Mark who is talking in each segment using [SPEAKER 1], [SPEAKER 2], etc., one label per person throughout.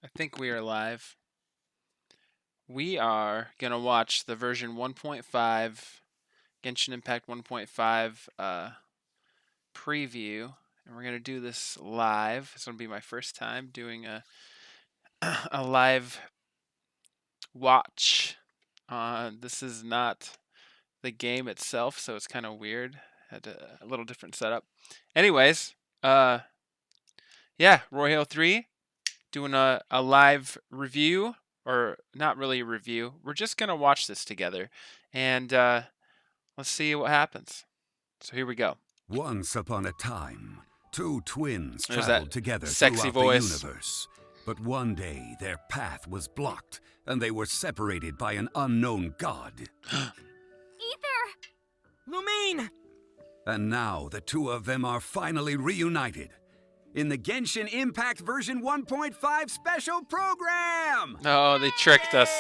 [SPEAKER 1] I think we are live. We are going to watch the version 1.5, Genshin Impact 1.5 preview. And we're going to do this live. This will be my first time doing a, a live watch. This is not the game itself, so it's kind of weird. Had a little different setup. Anyways, yeah, Royale 3, doing a live review, or not really a review. We're just going to watch this together, and let's see what happens. So here we go.
[SPEAKER 2] Once upon a time, two twins
[SPEAKER 1] There's
[SPEAKER 2] traveled
[SPEAKER 1] that
[SPEAKER 2] together
[SPEAKER 1] sexy
[SPEAKER 2] throughout
[SPEAKER 1] voice.
[SPEAKER 2] the universe. But one day, their path was blocked, and they were separated by an unknown god.
[SPEAKER 3] Ether!
[SPEAKER 4] Lumine!
[SPEAKER 2] And now, the two of them are finally reunited in the Genshin Impact version 1.5 special program!
[SPEAKER 1] Oh, they tricked us.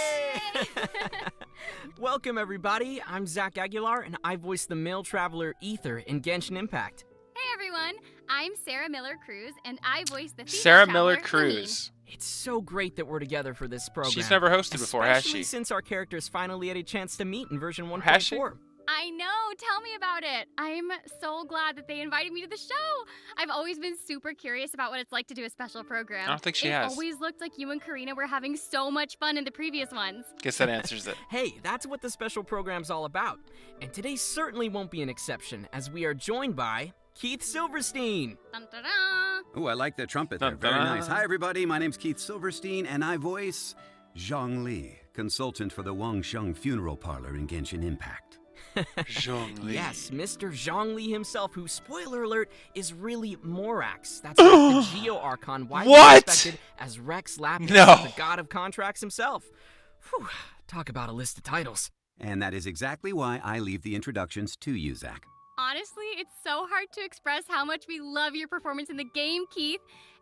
[SPEAKER 4] Welcome, everybody. I'm Zach Aguilar, and I voice the male traveler Ether in Genshin Impact.
[SPEAKER 3] Hey everyone, I'm Sarah Miller-Cruz, and I voice the female
[SPEAKER 1] Sarah
[SPEAKER 3] traveler,
[SPEAKER 1] Miller-Cruz.
[SPEAKER 4] It's so great that we're together for this program.
[SPEAKER 1] She's never hosted before, has
[SPEAKER 4] Especially
[SPEAKER 1] she?
[SPEAKER 4] since our characters finally had a chance to meet in version 1.4.
[SPEAKER 1] Has she?
[SPEAKER 3] I know, tell me about it. I'm so glad that they invited me to the show. I've always been super curious about what it's like to do a special program.
[SPEAKER 1] I don't think she
[SPEAKER 3] it
[SPEAKER 1] has.
[SPEAKER 3] always looked like you and Karina were having so much fun in the previous ones.
[SPEAKER 1] Guess that answers it.
[SPEAKER 4] Hey, that's what the special program's all about. And today certainly won't be an exception, as we are joined by Keith Silverstein.
[SPEAKER 3] Dun, dun, dun.
[SPEAKER 2] Oh, I like the trumpet there. Very
[SPEAKER 1] Dun-dun.
[SPEAKER 2] nice. Hi, everybody. My name's Keith Silverstein, and I voice Zhongli, consultant for the Wangsheng Funeral Parlor in Genshin Impact.
[SPEAKER 1] Zhongli.
[SPEAKER 4] Yes, Mr. Zhongli himself, who, spoiler alert, is really Morax. That's right, the Geo-Archon, widely
[SPEAKER 1] What?
[SPEAKER 4] respected as Rex Lapis,
[SPEAKER 1] No.
[SPEAKER 4] the god of contracts himself. Whew, talk about a list of titles.
[SPEAKER 2] And that is exactly why I leave the introductions to you, Zach.
[SPEAKER 3] Honestly, it's so hard to express how much we love your performance in the game, Keith.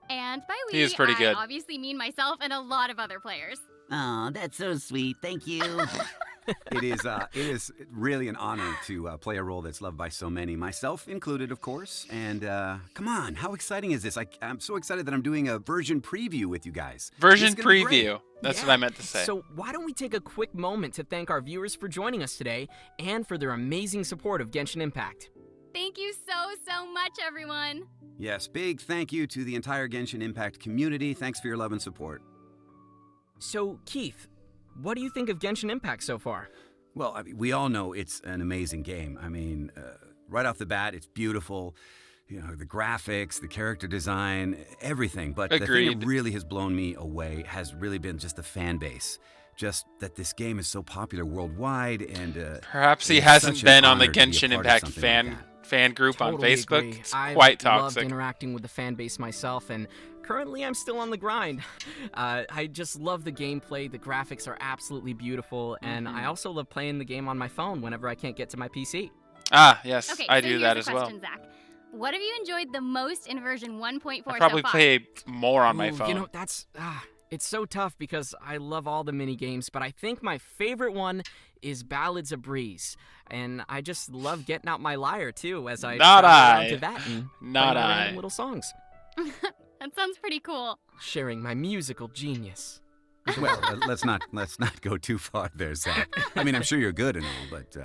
[SPEAKER 3] And by we,
[SPEAKER 1] He is pretty good.
[SPEAKER 3] I obviously mean myself and a lot of other players.
[SPEAKER 5] Oh, that's so sweet. Thank you.
[SPEAKER 2] It is really an honor to play a role that's loved by so many, myself included, of course. And come on, how exciting is this? I'm so excited that I'm doing a version preview with you guys.
[SPEAKER 1] Version
[SPEAKER 2] It's gonna be great.
[SPEAKER 1] preview. That's
[SPEAKER 4] Yeah.
[SPEAKER 1] what I meant to say.
[SPEAKER 4] So why don't we take a quick moment to thank our viewers for joining us today and for their amazing support of Genshin Impact.
[SPEAKER 3] Thank you so much, everyone.
[SPEAKER 2] Yes, big thank you to the entire Genshin Impact community. Thanks for your love and support.
[SPEAKER 4] So, Keith, what do you think of Genshin Impact so far?
[SPEAKER 2] Well, I mean, we all know it's an amazing game. I mean, right off the bat, it's beautiful. You know, the graphics, the character design, everything. But the thing
[SPEAKER 1] Agreed.
[SPEAKER 2] that really has blown me away has really been just the fan base. Just that this game is so popular worldwide, and
[SPEAKER 1] Perhaps he
[SPEAKER 2] it's
[SPEAKER 1] hasn't
[SPEAKER 2] such an
[SPEAKER 1] been on the
[SPEAKER 2] honor to be a
[SPEAKER 1] Genshin
[SPEAKER 2] part of
[SPEAKER 1] Impact
[SPEAKER 2] something like that.
[SPEAKER 1] fan group on
[SPEAKER 4] Totally
[SPEAKER 1] Facebook.
[SPEAKER 4] agree.
[SPEAKER 1] It's
[SPEAKER 4] I've
[SPEAKER 1] quite
[SPEAKER 4] loved
[SPEAKER 1] toxic.
[SPEAKER 4] interacting with the fan base myself, and currently I'm still on the grind. I just love the gameplay. The graphics are absolutely beautiful, and
[SPEAKER 1] Mm-hmm.
[SPEAKER 4] I also love playing the game on my phone whenever I can't get to my PC.
[SPEAKER 1] Ah, yes,
[SPEAKER 3] Okay,
[SPEAKER 1] I
[SPEAKER 3] so
[SPEAKER 1] do
[SPEAKER 3] here's
[SPEAKER 1] that
[SPEAKER 3] a
[SPEAKER 1] as well.
[SPEAKER 3] question, Zach. What have you enjoyed the most in version 1.4
[SPEAKER 1] I probably
[SPEAKER 3] so far?
[SPEAKER 1] play more on my
[SPEAKER 4] Ooh,
[SPEAKER 1] phone.
[SPEAKER 4] You know, it's so tough because I love all the mini games, but I think my favorite one is Ballads of Breeze, and I just love getting out my lyre too as I
[SPEAKER 1] Not
[SPEAKER 4] travel around
[SPEAKER 1] I.
[SPEAKER 4] to that and
[SPEAKER 1] Not
[SPEAKER 4] play my
[SPEAKER 1] I.
[SPEAKER 4] random little songs,
[SPEAKER 3] That sounds pretty cool.
[SPEAKER 4] sharing my musical genius.
[SPEAKER 2] well, let's not go too far there, Zach. I mean, I'm sure you're good and all, but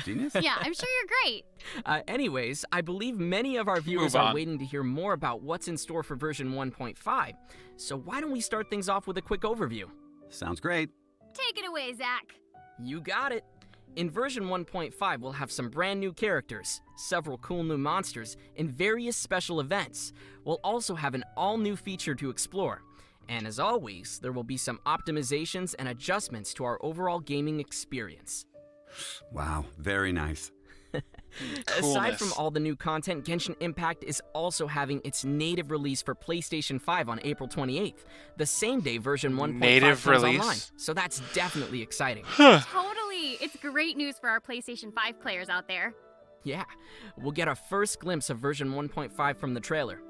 [SPEAKER 2] genius.
[SPEAKER 3] Yeah, I'm sure you're great.
[SPEAKER 4] Anyways, I believe many of our viewers
[SPEAKER 1] Move
[SPEAKER 4] are
[SPEAKER 1] on.
[SPEAKER 4] waiting to hear more about what's in store for version 1.5. So why don't we start things off with a quick overview?
[SPEAKER 2] Sounds great.
[SPEAKER 3] Take it away, Zach.
[SPEAKER 4] You got it. In version 1.5, we'll have some brand new characters, several cool new monsters, and various special events. We'll also have an all-new feature to explore. And as always, there will be some optimizations and adjustments to our overall gaming experience.
[SPEAKER 2] Wow, very nice.
[SPEAKER 4] Aside from
[SPEAKER 1] Coolness.
[SPEAKER 4] all the new content, Genshin Impact is also having its native release for PlayStation 5 on April 28th, the same day version 1.5
[SPEAKER 1] Native
[SPEAKER 4] comes
[SPEAKER 1] release?
[SPEAKER 4] online. So that's definitely exciting.
[SPEAKER 3] Totally. It's great news for our PlayStation 5 players out there.
[SPEAKER 4] Yeah, we'll get a first glimpse of version 1.5 from the trailer.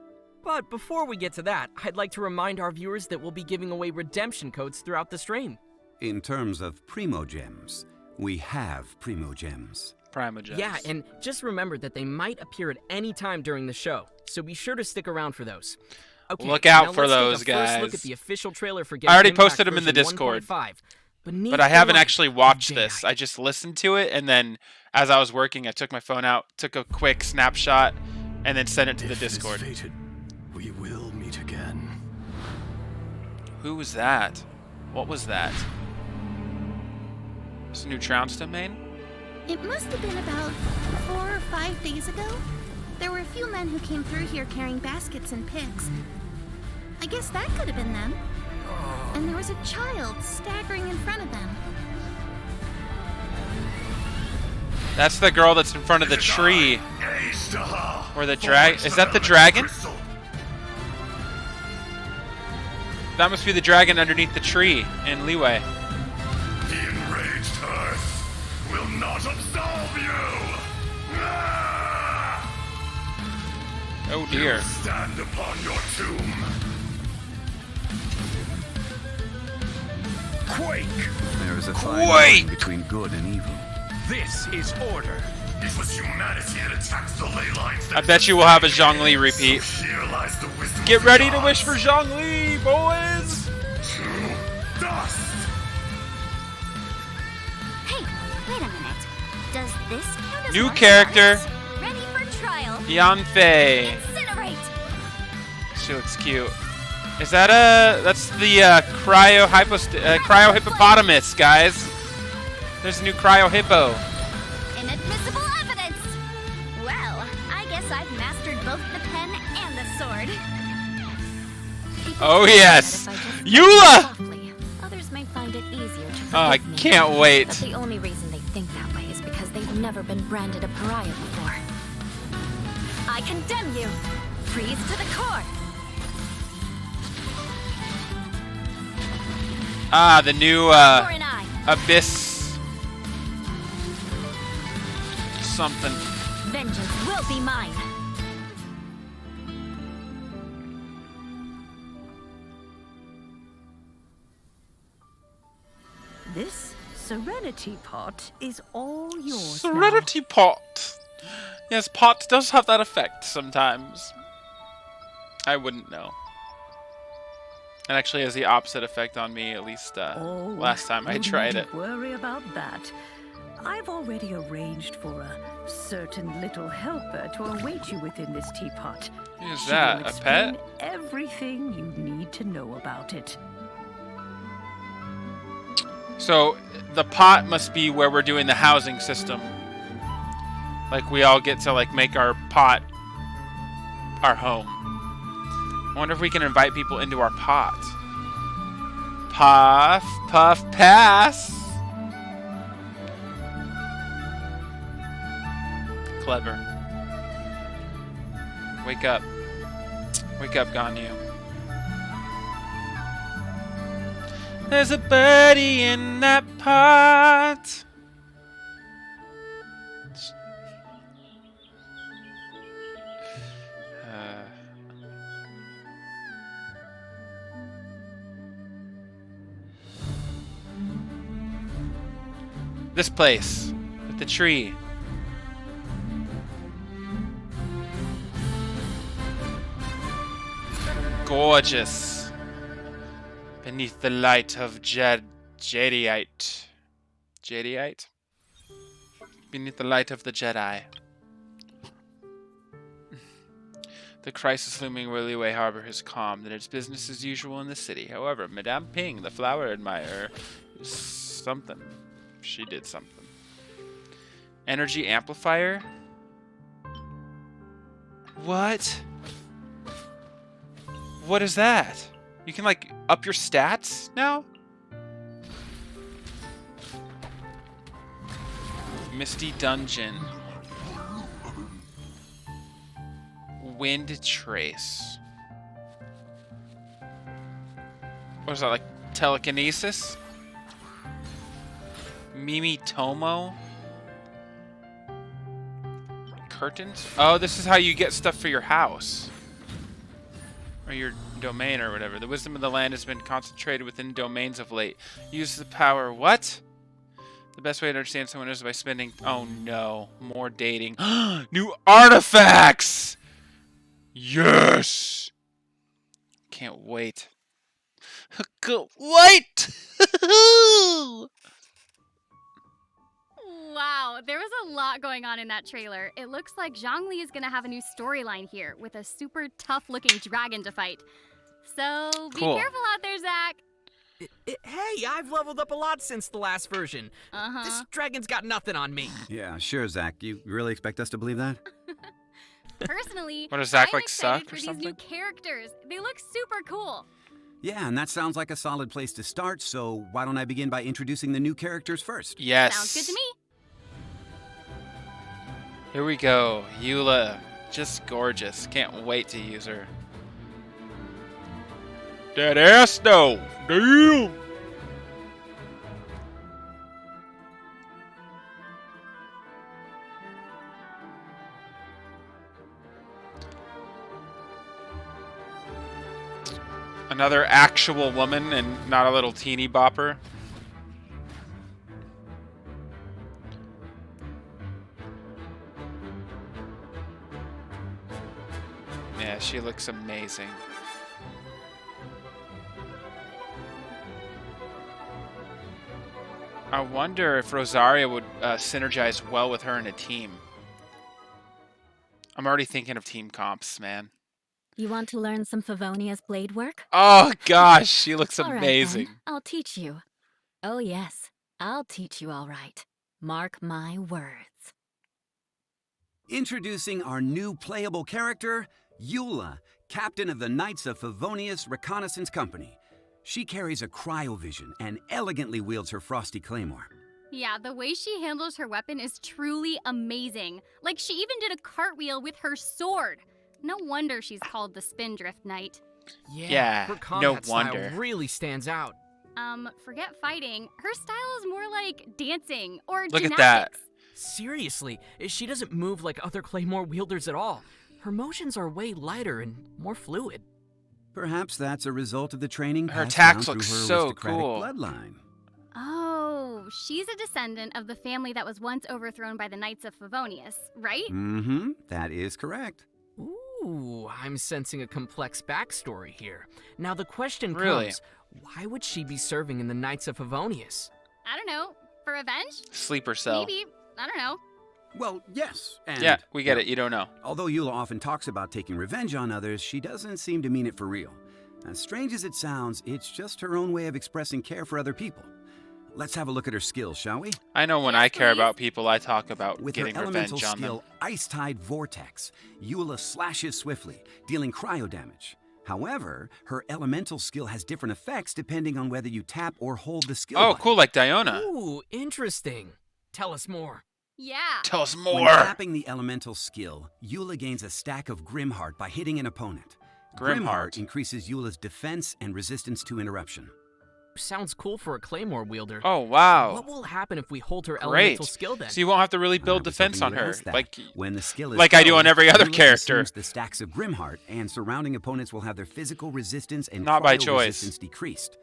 [SPEAKER 4] But before we get to that, I'd like to remind our viewers that we'll be giving away redemption codes throughout the stream.
[SPEAKER 2] In terms of Primo Gems, we have Primo Gems.
[SPEAKER 1] Primogems.
[SPEAKER 4] Yeah, and just remember that they might appear at any time during the show, so be sure to stick around for those. Okay,
[SPEAKER 1] Look out
[SPEAKER 4] now
[SPEAKER 1] for
[SPEAKER 4] let's
[SPEAKER 1] those
[SPEAKER 4] take a first look
[SPEAKER 1] guys.
[SPEAKER 4] at the official trailer for
[SPEAKER 1] I already
[SPEAKER 4] Genshin Impact
[SPEAKER 1] posted them in the
[SPEAKER 4] version
[SPEAKER 1] Discord.
[SPEAKER 4] 1.5.
[SPEAKER 1] But I haven't actually watched
[SPEAKER 4] Jedi.
[SPEAKER 1] this. I just listened to it, and then as I was working, I took my phone out, took a quick snapshot, and then sent it to the Discord.
[SPEAKER 6] If it is fated, we will meet again.
[SPEAKER 1] Who was that? What was that? This a new Trounce domain?
[SPEAKER 7] It must have been about 4 or 5 days ago. There were a few men who came through here carrying baskets and picks. I guess that could have been them. And there was a child staggering in front of them.
[SPEAKER 1] That's the girl that's in front of the tree. Or the drag. Is that the dragon? That must be the dragon underneath the tree in Leeway.
[SPEAKER 6] The enraged Earth will not absolve you!
[SPEAKER 1] Oh dear.
[SPEAKER 6] Stand upon your tomb. Quake!
[SPEAKER 2] There is a fine
[SPEAKER 1] Quake!
[SPEAKER 2] line between good and evil.
[SPEAKER 6] This is order. It was humanity that attacked the ley lines.
[SPEAKER 1] I bet you will have a Zhongli repeat.
[SPEAKER 6] Here lies the wisdom
[SPEAKER 1] Get
[SPEAKER 6] of
[SPEAKER 1] ready
[SPEAKER 6] the
[SPEAKER 1] to wish for
[SPEAKER 6] gods.
[SPEAKER 1] Zhongli, boys!
[SPEAKER 6] To dust!
[SPEAKER 3] Hey, wait a minute. Does this count as
[SPEAKER 1] New
[SPEAKER 3] martial
[SPEAKER 1] character.
[SPEAKER 3] arts? Ready for trial.
[SPEAKER 1] Yanfei.
[SPEAKER 3] Incinerate.
[SPEAKER 1] She looks cute. Is that that's the cryo hippopotamus, guys. There's a new cryo hippo.
[SPEAKER 3] Inadmissible evidence. Well, I guess I've mastered both the pen and the sword. People
[SPEAKER 1] Oh
[SPEAKER 3] say that
[SPEAKER 1] yes,
[SPEAKER 3] if I just
[SPEAKER 1] Eula!
[SPEAKER 3] softly, others may find it easier to
[SPEAKER 1] Oh, I
[SPEAKER 3] forgive me.
[SPEAKER 1] can't wait.
[SPEAKER 3] But the only reason they think that way is because they've never been branded a pariah before. I condemn you. Freeze to the core.
[SPEAKER 1] Ah, the new
[SPEAKER 3] For an eye.
[SPEAKER 1] Abyss something.
[SPEAKER 3] Vengeance will be mine.
[SPEAKER 8] This Serenity Pot is all yours
[SPEAKER 1] Serenity Pot. Yes, pot does have that effect sometimes. I wouldn't know. It actually has the opposite effect on me, at least
[SPEAKER 8] now.
[SPEAKER 1] last time I
[SPEAKER 8] you
[SPEAKER 1] tried it.
[SPEAKER 8] needn't worry about that. I've already arranged for a certain little helper to await you within this teapot.
[SPEAKER 1] Who's
[SPEAKER 8] She
[SPEAKER 1] that?
[SPEAKER 8] will
[SPEAKER 1] A
[SPEAKER 8] explain
[SPEAKER 1] pet?
[SPEAKER 8] everything you need to know about it.
[SPEAKER 1] So the pot must be where we're doing the housing system. Like we all get to like make our pot our home. I wonder if we can invite people into our pot. Puff, puff, pass. Clever. Wake up. Wake up, Ganyu. There's a birdie in that pot. This place with the tree. Gorgeous. Beneath the light of Jediite. Jediite? Beneath the light of the Jedi. The crisis looming where Liyue Harbor is calm, and it's business as usual in the city. However, Madame Ping, the flower admirer, is something. She did something. Energy Amplifier? What? What is that? You can, like, up your stats now? Misty Dungeon. Wind Trace. What is that, like, telekinesis? Mimi Tomo? Curtains? Oh, this is how you get stuff for your house. Or your domain or whatever. The wisdom of the land has been concentrated within domains of late. Use the power. What? The best way to understand someone is by spending... Oh no. More dating. New artifacts! Yes! can't wait. Can't wait!
[SPEAKER 3] Wow, there was a lot going on in that trailer. It looks like Zhongli is gonna have a new storyline here with a super tough-looking dragon to fight. So be
[SPEAKER 1] Cool.
[SPEAKER 3] careful out there, Zach.
[SPEAKER 4] Hey, I've leveled up a lot since the last version. This dragon's got nothing on me.
[SPEAKER 2] Yeah, sure, Zach. You really expect us to believe that?
[SPEAKER 3] Personally,
[SPEAKER 1] What, does Zach,
[SPEAKER 3] I'm
[SPEAKER 1] like,
[SPEAKER 3] excited
[SPEAKER 1] suck
[SPEAKER 3] for
[SPEAKER 1] or
[SPEAKER 3] these new
[SPEAKER 1] something?
[SPEAKER 3] characters. They look super cool.
[SPEAKER 2] Yeah, and that sounds like a solid place to start, so why don't I begin by introducing the new characters first?
[SPEAKER 1] Yes.
[SPEAKER 3] Sounds good to me.
[SPEAKER 1] Here we go. Eula. Just gorgeous. Can't wait to use her. That ass though. Damn. Another actual woman and not a little teeny bopper. Yeah, she looks amazing. I wonder if Rosaria would synergize well with her in a team. I'm already thinking of team comps, man.
[SPEAKER 9] You want to learn some Favonia's blade work?
[SPEAKER 1] Oh gosh, she looks
[SPEAKER 9] All right,
[SPEAKER 1] amazing.
[SPEAKER 9] then. I'll teach you. Oh yes, I'll teach you all right. Mark my words.
[SPEAKER 2] Introducing our new playable character, Eula, captain of the Knights of Favonius Reconnaissance Company. She carries a cryovision and elegantly wields her frosty claymore.
[SPEAKER 3] Yeah, the way she handles her weapon is truly amazing. Like, she even did a cartwheel with her sword. No wonder she's called the Spindrift Knight.
[SPEAKER 1] Yeah,
[SPEAKER 4] her
[SPEAKER 1] no
[SPEAKER 4] combat
[SPEAKER 1] wonder.
[SPEAKER 4] style really stands out.
[SPEAKER 3] Forget fighting. Her style is more like dancing or
[SPEAKER 1] Look at that.
[SPEAKER 3] gymnastics.
[SPEAKER 4] Seriously, she doesn't move like other claymore wielders at all. Her motions are way lighter and more fluid.
[SPEAKER 2] Perhaps that's a result of the training
[SPEAKER 1] Her
[SPEAKER 2] passed
[SPEAKER 1] attacks
[SPEAKER 2] down
[SPEAKER 1] look
[SPEAKER 2] through her
[SPEAKER 1] so
[SPEAKER 2] aristocratic
[SPEAKER 1] cool.
[SPEAKER 2] bloodline.
[SPEAKER 3] Oh, she's a descendant of the family that was once overthrown by the Knights of Favonius, right?
[SPEAKER 2] Mm-hmm, that is correct.
[SPEAKER 4] Ooh, I'm sensing a complex backstory here. Now the question
[SPEAKER 1] Really?
[SPEAKER 4] comes, why would she be serving in the Knights of Favonius?
[SPEAKER 3] I don't know. For revenge?
[SPEAKER 1] Sleeper cell.
[SPEAKER 3] Maybe. I don't know.
[SPEAKER 2] Well, yes, and...
[SPEAKER 1] Yeah, we get it. You don't know.
[SPEAKER 2] Although Eula often talks about taking revenge on others, she doesn't seem to mean it for real. As strange as it sounds, it's just her own way of expressing care for other people. Let's have a look at her skills, shall we?
[SPEAKER 1] I know when
[SPEAKER 3] Yes,
[SPEAKER 1] I care
[SPEAKER 3] please.
[SPEAKER 1] about people, I talk about
[SPEAKER 2] With
[SPEAKER 1] getting
[SPEAKER 2] her elemental
[SPEAKER 1] revenge on them.
[SPEAKER 2] skill, Ice Tide Vortex, Eula slashes swiftly, dealing cryo damage. However, her elemental skill has different effects depending on whether you tap or hold the skill
[SPEAKER 1] Oh,
[SPEAKER 2] button.
[SPEAKER 1] cool, like Diona.
[SPEAKER 4] Ooh, interesting. Tell us more.
[SPEAKER 3] Yeah.
[SPEAKER 1] Tell us
[SPEAKER 2] When
[SPEAKER 1] more.
[SPEAKER 2] tapping the elemental skill, Eula gains a stack of Grimheart by hitting an opponent.
[SPEAKER 1] Grimheart.
[SPEAKER 2] increases Eula's defense and resistance to interruption.
[SPEAKER 4] Sounds cool for a claymore wielder.
[SPEAKER 1] Oh, wow.
[SPEAKER 4] What will happen if we hold her
[SPEAKER 1] Great.
[SPEAKER 4] elemental skill then?
[SPEAKER 1] So you won't have to really build
[SPEAKER 2] I was
[SPEAKER 1] defense
[SPEAKER 2] hoping
[SPEAKER 1] on
[SPEAKER 2] you would
[SPEAKER 1] her.
[SPEAKER 2] ask that.
[SPEAKER 1] Like,
[SPEAKER 2] when the skill is
[SPEAKER 1] like I do on
[SPEAKER 2] filled,
[SPEAKER 1] every other
[SPEAKER 2] Eula
[SPEAKER 1] character.
[SPEAKER 2] consumes the stacks of Grimheart, and surrounding opponents will have their physical resistance and
[SPEAKER 1] Not by
[SPEAKER 2] cryo
[SPEAKER 1] choice.
[SPEAKER 2] resistance decreased.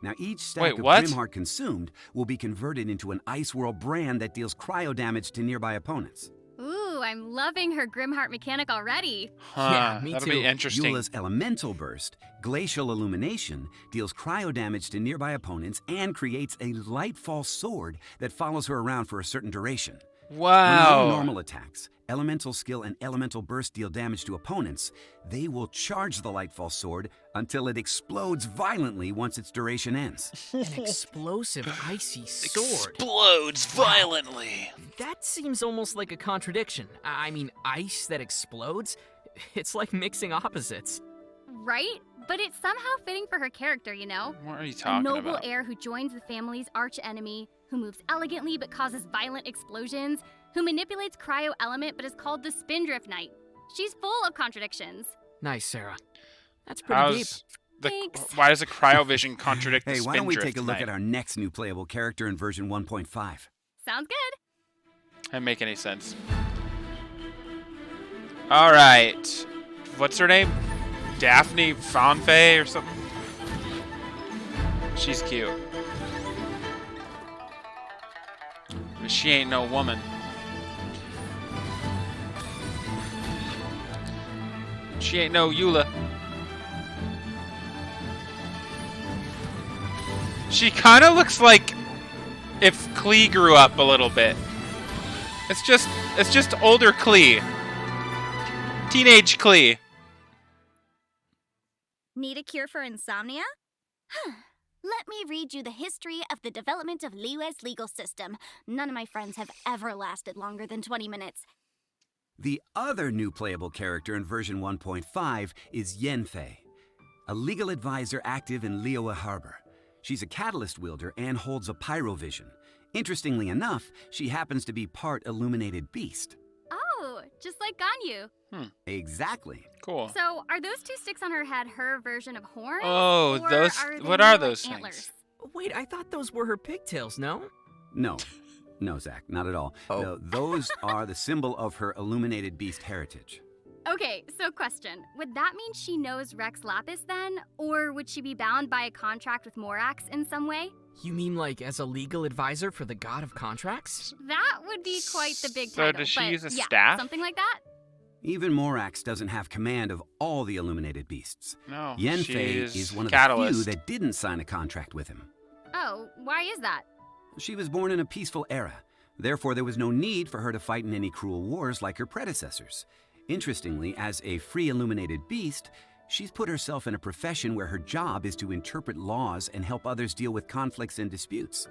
[SPEAKER 2] Now, each stack
[SPEAKER 1] Wait,
[SPEAKER 2] of
[SPEAKER 1] what?
[SPEAKER 2] Grimheart consumed will be converted into an Ice World brand that deals cryo damage to nearby opponents.
[SPEAKER 3] Ooh, I'm loving her Grimheart mechanic already.
[SPEAKER 1] huh,
[SPEAKER 4] Yeah, me
[SPEAKER 1] that'll
[SPEAKER 4] too.
[SPEAKER 1] be interesting.
[SPEAKER 2] Eula's Elemental Burst, Glacial Illumination, deals cryo damage to nearby opponents and creates a Lightfall sword that follows her around for a certain duration. When
[SPEAKER 1] Wow.
[SPEAKER 2] normal attacks, Elemental Skill and Elemental Burst deal damage to opponents, they will charge the Lightfall sword until it explodes violently once its duration ends.
[SPEAKER 4] An explosive, icy sword.
[SPEAKER 1] Explodes violently.
[SPEAKER 4] That seems almost like a contradiction. I mean, ice that explodes? It's like mixing opposites.
[SPEAKER 3] Right? But it's somehow fitting for her character, you know?
[SPEAKER 1] What are you
[SPEAKER 3] A
[SPEAKER 1] talking
[SPEAKER 3] noble
[SPEAKER 1] about?
[SPEAKER 3] heir who joins the family's arch-enemy, who moves elegantly but causes violent explosions, who manipulates cryo element but is called the Spindrift Knight. She's full of contradictions.
[SPEAKER 4] Nice, Sarah. That's pretty deep.
[SPEAKER 1] How's the,
[SPEAKER 3] Thanks.
[SPEAKER 1] why does a cryovision contradict the
[SPEAKER 2] Hey, why don't we
[SPEAKER 1] Spindrift
[SPEAKER 2] take a look
[SPEAKER 1] Knight?
[SPEAKER 2] at our next new playable character in version 1.5?
[SPEAKER 3] Sounds good.
[SPEAKER 1] Doesn't make any sense. All right. What's her name? Daphne Fanfei or something? She's cute. But she ain't no woman. She ain't no Eula. She kind of looks like if Klee grew up a little bit. It's just older Klee. Teenage Klee.
[SPEAKER 3] Need a cure for insomnia? Let me read you the history of the development of Liyue's legal system. None of my friends have ever lasted longer than 20 minutes.
[SPEAKER 2] The other new playable character in version 1.5 is Yenfei, a legal advisor active in Liyue Harbor. She's a catalyst wielder and holds a pyrovision. Interestingly enough, she happens to be part illuminated beast.
[SPEAKER 3] Oh, just like Ganyu.
[SPEAKER 2] Exactly.
[SPEAKER 1] Cool.
[SPEAKER 3] So, are those two sticks on her head her version of horns?
[SPEAKER 1] Oh,
[SPEAKER 3] or
[SPEAKER 1] those.
[SPEAKER 3] they
[SPEAKER 1] What
[SPEAKER 3] more
[SPEAKER 1] are
[SPEAKER 3] like
[SPEAKER 1] those
[SPEAKER 3] antlers?
[SPEAKER 1] things?
[SPEAKER 4] Wait, I thought those were her pigtails, no?
[SPEAKER 2] No. No, Zach, not at all.
[SPEAKER 4] Oh.
[SPEAKER 2] No, those are the symbol of her illuminated beast heritage.
[SPEAKER 3] Okay, so question. Would that mean she knows Rex Lapis then? Or would she be bound by a contract with Morax in some way?
[SPEAKER 4] You mean like as a legal advisor for the god of contracts?
[SPEAKER 3] That would be quite the big
[SPEAKER 1] So
[SPEAKER 3] title.
[SPEAKER 1] does she
[SPEAKER 3] but
[SPEAKER 1] use a
[SPEAKER 3] yeah,
[SPEAKER 1] staff?
[SPEAKER 3] something like that?
[SPEAKER 2] Even Morax doesn't have command of all the illuminated beasts.
[SPEAKER 1] No.
[SPEAKER 2] Yenfei
[SPEAKER 1] she's
[SPEAKER 2] is one of
[SPEAKER 1] catalyst.
[SPEAKER 2] the few that didn't sign a contract with him.
[SPEAKER 3] Oh, why is that?
[SPEAKER 2] She was born in a peaceful era. Therefore, there was no need for her to fight in any cruel wars like her predecessors. Interestingly, as a free illuminated beast, she's put herself in a profession where her job is to interpret laws and help others deal with conflicts and disputes.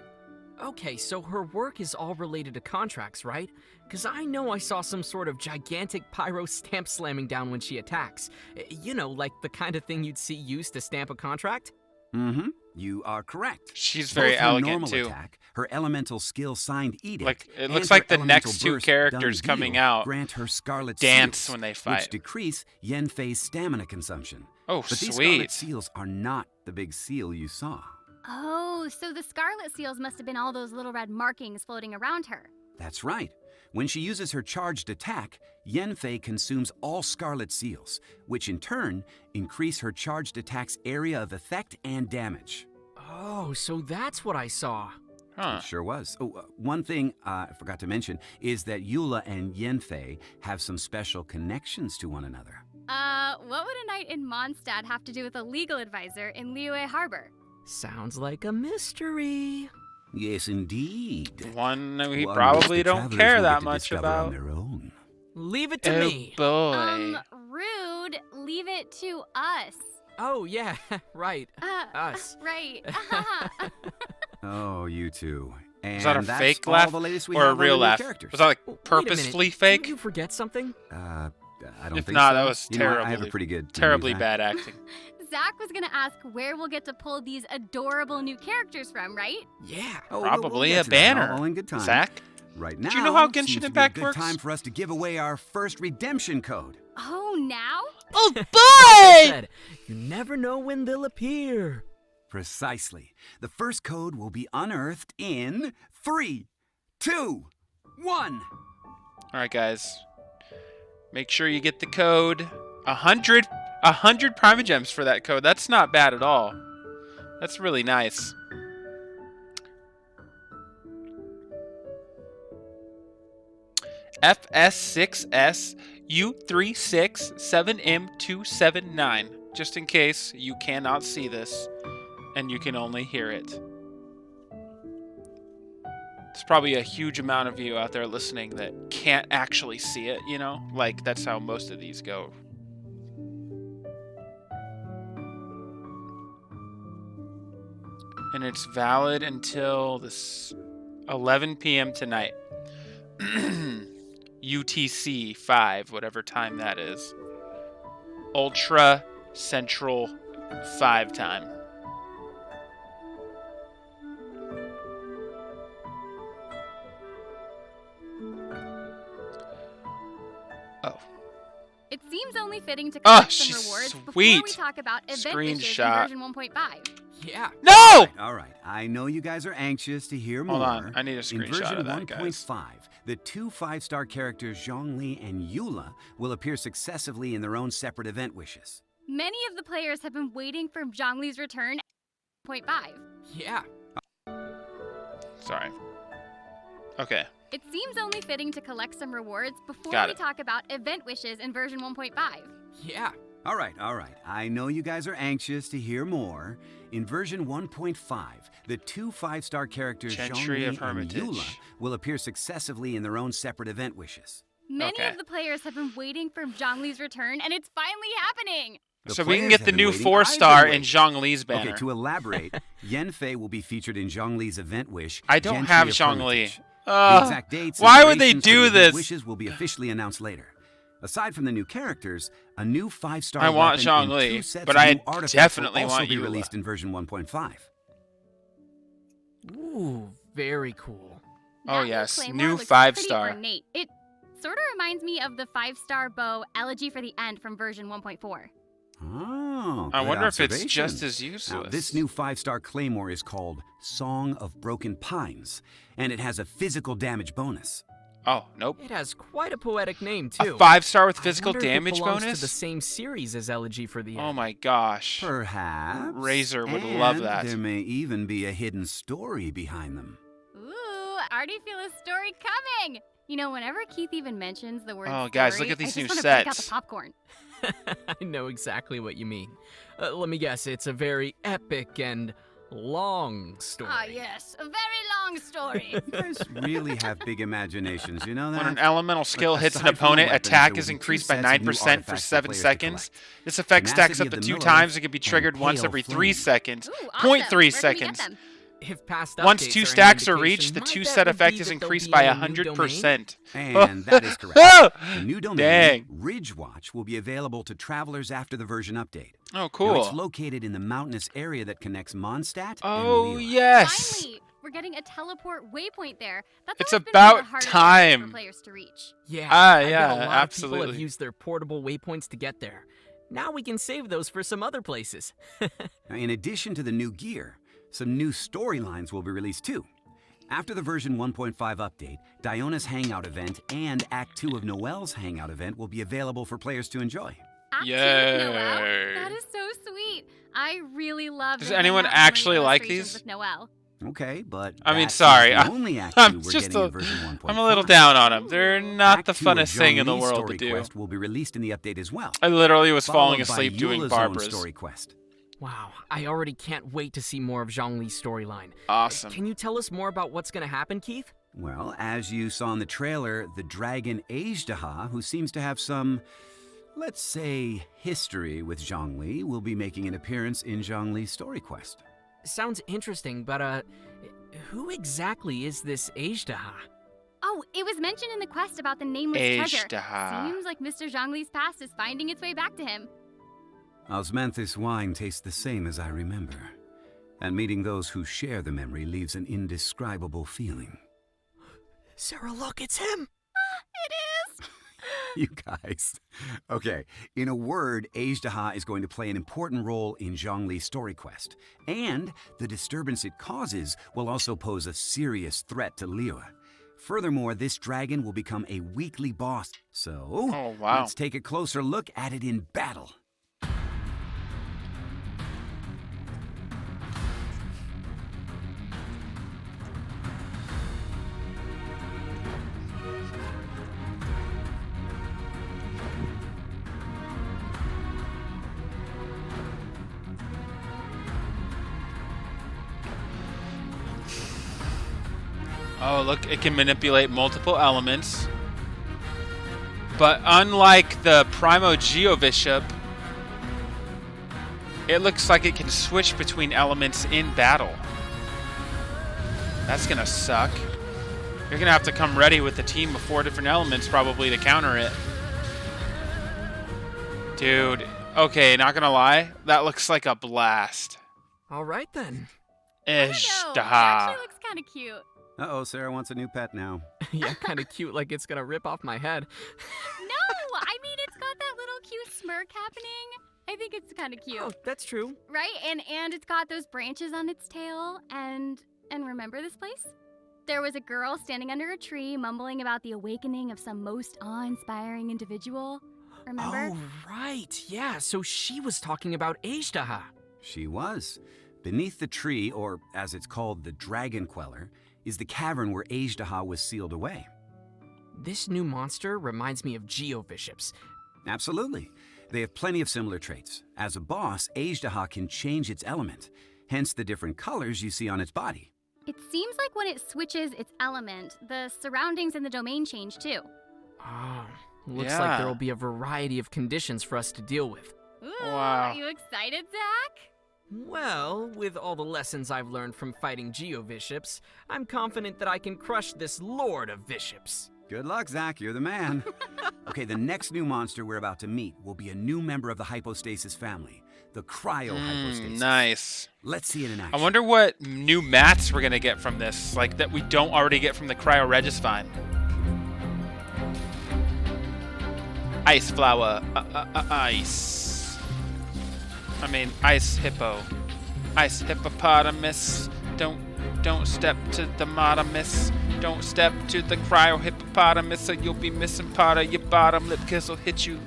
[SPEAKER 4] Okay, so her work is all related to contracts, right? Because I know I saw some sort of gigantic pyro stamp slamming down when she attacks. You know, like the kind of thing you'd see used to stamp a contract?
[SPEAKER 2] Mm-hmm. You are correct.
[SPEAKER 1] She's very
[SPEAKER 2] Both her
[SPEAKER 1] elegant
[SPEAKER 2] normal
[SPEAKER 1] too.
[SPEAKER 2] attack, her elemental skill signed edict,
[SPEAKER 1] Like it
[SPEAKER 2] and
[SPEAKER 1] looks
[SPEAKER 2] her
[SPEAKER 1] like the
[SPEAKER 2] elemental
[SPEAKER 1] next two
[SPEAKER 2] burst
[SPEAKER 1] characters
[SPEAKER 2] done
[SPEAKER 1] coming
[SPEAKER 2] deal
[SPEAKER 1] out
[SPEAKER 2] grant her scarlet
[SPEAKER 1] dance
[SPEAKER 2] seals,
[SPEAKER 1] when they fight.
[SPEAKER 2] which decrease Yenfei's stamina consumption.
[SPEAKER 1] Oh,
[SPEAKER 2] But these
[SPEAKER 1] sweet.
[SPEAKER 2] scarlet seals are not the big seal you saw.
[SPEAKER 3] Oh, so the scarlet seals must have been all those little red markings floating around her.
[SPEAKER 2] That's right. When she uses her charged attack, Yenfei consumes all scarlet seals, which in turn increase her charged attack's area of effect and damage.
[SPEAKER 4] Oh, so that's what I saw.
[SPEAKER 1] Huh.
[SPEAKER 2] It sure was. Oh, one thing I forgot to mention is that Eula and Yenfei have some special connections to one another.
[SPEAKER 3] What would a night in Mondstadt have to do with a legal advisor in Liyue Harbor?
[SPEAKER 4] Sounds like a mystery.
[SPEAKER 2] Yes, indeed.
[SPEAKER 1] One we
[SPEAKER 2] One which
[SPEAKER 1] probably
[SPEAKER 2] the
[SPEAKER 1] don't
[SPEAKER 2] travelers
[SPEAKER 1] care
[SPEAKER 2] will
[SPEAKER 1] that
[SPEAKER 2] get to
[SPEAKER 1] much
[SPEAKER 2] discover
[SPEAKER 1] about.
[SPEAKER 2] on their own.
[SPEAKER 4] Leave it to
[SPEAKER 1] Oh
[SPEAKER 4] me.
[SPEAKER 1] boy.
[SPEAKER 3] Rude. Leave it to us.
[SPEAKER 4] Oh, yeah, right. Us.
[SPEAKER 3] Right.
[SPEAKER 2] Oh, you two. And
[SPEAKER 1] Was that a
[SPEAKER 2] that's
[SPEAKER 1] fake
[SPEAKER 2] all
[SPEAKER 1] laugh
[SPEAKER 2] the latest we
[SPEAKER 1] or a
[SPEAKER 2] have on
[SPEAKER 1] real
[SPEAKER 2] the new
[SPEAKER 1] laugh?
[SPEAKER 2] characters.
[SPEAKER 1] Was that like
[SPEAKER 4] Wait a
[SPEAKER 1] purposefully
[SPEAKER 4] minute.
[SPEAKER 1] fake?
[SPEAKER 4] Did you forget something?
[SPEAKER 2] I don't
[SPEAKER 1] If
[SPEAKER 2] think
[SPEAKER 1] not,
[SPEAKER 2] so.
[SPEAKER 1] that was
[SPEAKER 2] You know, I have a
[SPEAKER 1] terribly-
[SPEAKER 2] pretty good memory,
[SPEAKER 1] Terribly
[SPEAKER 2] Zach.
[SPEAKER 1] bad acting.
[SPEAKER 3] Zach was gonna ask where we'll get to pull these adorable new characters from, right?
[SPEAKER 4] Yeah.
[SPEAKER 2] Oh,
[SPEAKER 1] Probably
[SPEAKER 2] get
[SPEAKER 1] a
[SPEAKER 2] to that
[SPEAKER 1] banner.
[SPEAKER 2] all in good time.
[SPEAKER 1] Zach?
[SPEAKER 2] Right now,
[SPEAKER 1] Do you know how
[SPEAKER 2] seems
[SPEAKER 1] Genshin
[SPEAKER 2] to be
[SPEAKER 1] Impact
[SPEAKER 2] a good
[SPEAKER 1] works?
[SPEAKER 2] time for us to give away our first redemption code.
[SPEAKER 3] Oh, now?
[SPEAKER 1] Oh
[SPEAKER 4] Like
[SPEAKER 1] boy!
[SPEAKER 4] I said, you never know when they'll appear.
[SPEAKER 2] Precisely. The first code will be unearthed in 3, 2, 1.
[SPEAKER 1] All right, guys. Make sure you get the code. 100 Primogems for that code. That's not bad at all. That's really nice. FS6S U367M279. Just in case you cannot see this and you can only hear it. There's probably a huge amount of you out there listening that can't actually see it, you know? Like, that's how most of these go. And it's valid until this 11 p.m. tonight. UTC 5, whatever time that is. Ultra Central 5 time. Oh.
[SPEAKER 3] It seems only fitting to
[SPEAKER 1] Oh,
[SPEAKER 3] collect some
[SPEAKER 1] she's
[SPEAKER 3] rewards before
[SPEAKER 1] sweet.
[SPEAKER 3] we talk about event wishes in
[SPEAKER 1] Screenshot.
[SPEAKER 3] version 1.5.
[SPEAKER 4] Yeah.
[SPEAKER 1] No!
[SPEAKER 2] All right. I know you guys are anxious to hear
[SPEAKER 1] Hold
[SPEAKER 2] more.
[SPEAKER 1] on, I need a
[SPEAKER 2] In
[SPEAKER 1] screenshot
[SPEAKER 2] version
[SPEAKER 1] of that, guys.
[SPEAKER 2] 1.5, the two 5-star characters Zhongli and Eula will appear successively in their own separate event wishes.
[SPEAKER 3] Many of the players have been waiting for Zhongli's return at 1.5.
[SPEAKER 4] Yeah.
[SPEAKER 1] Sorry. Okay.
[SPEAKER 3] It seems only fitting to collect some rewards before
[SPEAKER 1] Got
[SPEAKER 3] we
[SPEAKER 1] it.
[SPEAKER 3] talk about event wishes in version 1.5.
[SPEAKER 4] Yeah.
[SPEAKER 2] All right. I know you guys are anxious to hear more. In version 1.5, the two 5-star characters
[SPEAKER 1] Gentry of
[SPEAKER 2] Zhongli and
[SPEAKER 1] Hermitage.
[SPEAKER 2] Eula will appear successively in their own separate event wishes.
[SPEAKER 3] Many
[SPEAKER 1] Okay.
[SPEAKER 3] of the players have been waiting for Zhongli's return, and it's finally happening.
[SPEAKER 2] The
[SPEAKER 1] So we can
[SPEAKER 2] players
[SPEAKER 1] get
[SPEAKER 2] have
[SPEAKER 1] the
[SPEAKER 2] been
[SPEAKER 1] new
[SPEAKER 2] waiting,
[SPEAKER 1] 4-star
[SPEAKER 2] I've been
[SPEAKER 1] in
[SPEAKER 2] waiting.
[SPEAKER 1] Zhongli's banner.
[SPEAKER 2] Okay, to elaborate, Yanfei will be featured in Zhongli's event wish.
[SPEAKER 1] I don't
[SPEAKER 2] Gentry
[SPEAKER 1] have
[SPEAKER 2] of
[SPEAKER 1] Zhongli.
[SPEAKER 2] Hermitage. The exact dates and
[SPEAKER 1] Why would they
[SPEAKER 2] durations for
[SPEAKER 1] do
[SPEAKER 2] the event
[SPEAKER 1] this?
[SPEAKER 2] wishes will be officially announced later. Aside from the new characters, a new 5-star
[SPEAKER 1] I want
[SPEAKER 2] weapon and
[SPEAKER 1] Zhongli,
[SPEAKER 2] 2 sets
[SPEAKER 1] but
[SPEAKER 2] of
[SPEAKER 1] I
[SPEAKER 2] new artifacts
[SPEAKER 1] definitely
[SPEAKER 2] will also
[SPEAKER 1] want
[SPEAKER 2] be
[SPEAKER 1] Eula.
[SPEAKER 2] released in version 1.5.
[SPEAKER 4] Ooh, very cool.
[SPEAKER 1] Oh,
[SPEAKER 3] That new
[SPEAKER 1] yes,
[SPEAKER 3] claymore
[SPEAKER 1] new
[SPEAKER 3] looks
[SPEAKER 1] 5-star.
[SPEAKER 3] pretty ornate. It sort of reminds me of the 5-star bow Elegy for the End from version 1.4.
[SPEAKER 2] Oh,
[SPEAKER 1] I
[SPEAKER 2] good
[SPEAKER 1] wonder if it's
[SPEAKER 2] observation.
[SPEAKER 1] just as useless.
[SPEAKER 2] Now, this new 5-star claymore is called Song of Broken Pines, and it has a physical damage bonus.
[SPEAKER 1] Oh, nope.
[SPEAKER 4] It has quite a poetic name,
[SPEAKER 1] A
[SPEAKER 4] too.
[SPEAKER 1] 5-star with
[SPEAKER 4] I
[SPEAKER 1] physical
[SPEAKER 4] wonder if it
[SPEAKER 1] damage
[SPEAKER 4] belongs
[SPEAKER 1] bonus?
[SPEAKER 4] to the same series as Elegy for the End.
[SPEAKER 1] Oh my gosh.
[SPEAKER 2] Perhaps.
[SPEAKER 1] Razor would love
[SPEAKER 2] And
[SPEAKER 1] that.
[SPEAKER 2] There may even be a hidden story behind them.
[SPEAKER 3] Ooh, I already feel a story coming. You know, whenever Keith even mentions the word
[SPEAKER 1] Oh, guys,
[SPEAKER 3] story,
[SPEAKER 1] look at these
[SPEAKER 3] I
[SPEAKER 1] new
[SPEAKER 3] just want to break out
[SPEAKER 1] sets.
[SPEAKER 3] the popcorn.
[SPEAKER 4] I know exactly what you mean. Let me guess, it's a very epic and long story.
[SPEAKER 3] Ah, yes, a very long story.
[SPEAKER 2] You guys really have big imaginations, you know that?
[SPEAKER 1] When an elemental skill
[SPEAKER 2] But
[SPEAKER 1] hits an
[SPEAKER 2] aside from the
[SPEAKER 1] opponent,
[SPEAKER 2] weapons,
[SPEAKER 1] attack
[SPEAKER 2] there
[SPEAKER 1] is
[SPEAKER 2] will be
[SPEAKER 1] increased
[SPEAKER 2] 2
[SPEAKER 1] by
[SPEAKER 2] sets of new
[SPEAKER 1] 9% for
[SPEAKER 2] artifacts
[SPEAKER 1] 7
[SPEAKER 2] players to
[SPEAKER 1] seconds.
[SPEAKER 2] collect.
[SPEAKER 1] This effect stacks
[SPEAKER 2] Tenacity
[SPEAKER 1] up
[SPEAKER 2] of
[SPEAKER 1] to
[SPEAKER 2] the
[SPEAKER 1] 2
[SPEAKER 2] Millers
[SPEAKER 1] times and can be
[SPEAKER 2] and
[SPEAKER 1] triggered once
[SPEAKER 2] Pale
[SPEAKER 1] every 3
[SPEAKER 2] Flame.
[SPEAKER 1] seconds.
[SPEAKER 3] Ooh, awesome.
[SPEAKER 1] 0.3
[SPEAKER 3] Where can we get
[SPEAKER 1] seconds.
[SPEAKER 3] them?
[SPEAKER 4] If past
[SPEAKER 1] Once
[SPEAKER 4] updates
[SPEAKER 1] 2
[SPEAKER 4] are an
[SPEAKER 1] stacks are
[SPEAKER 4] indication,
[SPEAKER 1] reached, the
[SPEAKER 4] my
[SPEAKER 1] 2
[SPEAKER 4] bet
[SPEAKER 1] set
[SPEAKER 4] would
[SPEAKER 1] effect
[SPEAKER 4] be
[SPEAKER 1] is
[SPEAKER 4] that there'll
[SPEAKER 1] increased
[SPEAKER 4] be
[SPEAKER 1] by
[SPEAKER 4] a new domain.
[SPEAKER 1] 100%.
[SPEAKER 2] And that is correct. The new domain,
[SPEAKER 1] Dang.
[SPEAKER 2] Ridge Watch, will be available to travelers after the version update.
[SPEAKER 1] Oh,
[SPEAKER 2] Now,
[SPEAKER 1] cool.
[SPEAKER 2] it's located in the mountainous area that connects Mondstadt
[SPEAKER 1] Oh,
[SPEAKER 2] and Leela.
[SPEAKER 1] yes.
[SPEAKER 3] Finally, we're getting a teleport waypoint there. That's
[SPEAKER 1] It's
[SPEAKER 3] always been one of
[SPEAKER 1] about
[SPEAKER 3] the hardest
[SPEAKER 1] time.
[SPEAKER 3] areas for players to reach.
[SPEAKER 4] Yeah,
[SPEAKER 1] Ah,
[SPEAKER 4] I bet
[SPEAKER 1] yeah,
[SPEAKER 4] a lot of people
[SPEAKER 1] absolutely.
[SPEAKER 4] have used their portable waypoints to get there. Now we can save those for some other places.
[SPEAKER 2] Now, in addition to the new gear, some new storylines will be released too. After the version 1.5 update, Diona's Hangout event and Act 2 of Noelle's Hangout event will be available for players to enjoy.
[SPEAKER 3] Act 2 of Noelle?
[SPEAKER 1] Yay.
[SPEAKER 3] That is so sweet. I really love
[SPEAKER 1] Does
[SPEAKER 3] the
[SPEAKER 1] anyone
[SPEAKER 3] hangout memory
[SPEAKER 1] actually like
[SPEAKER 3] illustrations
[SPEAKER 1] these?
[SPEAKER 3] with Noelle.
[SPEAKER 2] Okay, but
[SPEAKER 1] I mean,
[SPEAKER 2] that's
[SPEAKER 1] sorry,
[SPEAKER 2] not the
[SPEAKER 1] I'm-
[SPEAKER 2] only Act
[SPEAKER 1] I'm
[SPEAKER 2] 2 we're
[SPEAKER 1] just
[SPEAKER 2] getting
[SPEAKER 1] a-
[SPEAKER 2] in version 1.5.
[SPEAKER 1] I'm a little down on them. They're not
[SPEAKER 2] Act
[SPEAKER 1] the
[SPEAKER 2] 2 of
[SPEAKER 1] funnest thing in the
[SPEAKER 2] Zhongli's
[SPEAKER 1] world
[SPEAKER 2] story
[SPEAKER 1] to do.
[SPEAKER 2] quest will be released in the update as well.
[SPEAKER 1] I literally was falling
[SPEAKER 2] followed by
[SPEAKER 1] asleep doing
[SPEAKER 2] Eula's own
[SPEAKER 1] Barbara's.
[SPEAKER 2] story quest.
[SPEAKER 4] Wow, I already can't wait to see more of Zhongli's storyline.
[SPEAKER 1] Awesome.
[SPEAKER 4] Can you tell us more about what's going to happen, Keith?
[SPEAKER 2] Well, as you saw in the trailer, the dragon Ajdaha, who seems to have some, let's say, history with Zhongli, will be making an appearance in Zhongli's story quest.
[SPEAKER 4] Sounds interesting, but who exactly is this Ajdaha?
[SPEAKER 3] Oh, it was mentioned in the quest about the nameless treasure.
[SPEAKER 1] Ajdaha.
[SPEAKER 3] Seems like Mr. Zhongli's past is finding its way back to him.
[SPEAKER 2] Osmanthus wine tastes the same as I remember, and meeting those who share the memory leaves an indescribable feeling.
[SPEAKER 4] Sarah, look, it's him!
[SPEAKER 3] It is!
[SPEAKER 2] You guys. Okay, in a word, Ajdaha is going to play an important role in Zhongli's story quest, and the disturbance it causes will also pose a serious threat to Liyue. Furthermore, this dragon will become a weekly boss, so
[SPEAKER 1] Oh, wow.
[SPEAKER 2] let's take a closer look at it in battle.
[SPEAKER 1] Oh, look, it can manipulate multiple elements. But unlike the Primo Geobishop, it looks like it can switch between elements in battle. That's gonna suck. You're gonna have to come ready with a team of 4 different elements probably to counter it. Dude, okay, not gonna lie, that looks like a blast.
[SPEAKER 4] All right, then.
[SPEAKER 3] I don't know. It
[SPEAKER 1] Ishtaha.
[SPEAKER 3] actually looks kind of cute.
[SPEAKER 2] Uh-oh, Sarah wants a new pet now.
[SPEAKER 4] Yeah, kind of cute, like it's going to rip off my head.
[SPEAKER 3] No, I mean, it's got that little cute smirk happening. I think it's kind of cute.
[SPEAKER 4] Oh, that's true.
[SPEAKER 3] Right? And it's got those branches on its tail. And remember this place? There was a girl standing under a tree mumbling about the awakening of some most awe-inspiring individual. Remember?
[SPEAKER 4] Oh, right. Yeah, so she was talking about Ajdaha.
[SPEAKER 2] She was. Beneath the tree, or as it's called, the Dragon Queller, is the cavern where Ajdaha was sealed away.
[SPEAKER 4] This new monster reminds me of Geobishops.
[SPEAKER 2] Absolutely. They have plenty of similar traits. As a boss, Ajdaha can change its element, hence the different colors you see on its body.
[SPEAKER 3] It seems like when it switches its element, the surroundings in the domain change too.
[SPEAKER 4] Ah, looks
[SPEAKER 1] Yeah.
[SPEAKER 4] like there will be a variety of conditions for us to deal with.
[SPEAKER 3] Ooh,
[SPEAKER 1] Wow.
[SPEAKER 3] Are you excited, Zach?
[SPEAKER 4] Well, with all the lessons I've learned from fighting Geo-Bishops, I'm confident that I can crush this Lord of Bishops.
[SPEAKER 2] Good luck, Zach. You're the man. Okay, the next new monster we're about to meet will be a new member of the hypostasis family, the cryo-hypostasis.
[SPEAKER 1] Nice.
[SPEAKER 2] Let's see it in
[SPEAKER 1] I
[SPEAKER 2] action.
[SPEAKER 1] wonder what new mats we're gonna get from this, like that we don't already get from the Cryo Regisvine. Ice flower, ice. I mean, ice hippo, ice hippopotamus. Don't step to the motamus. Don't step to the cryo hippopotamus, or you'll be missing part of your bottom lip, 'cause it'll hit you.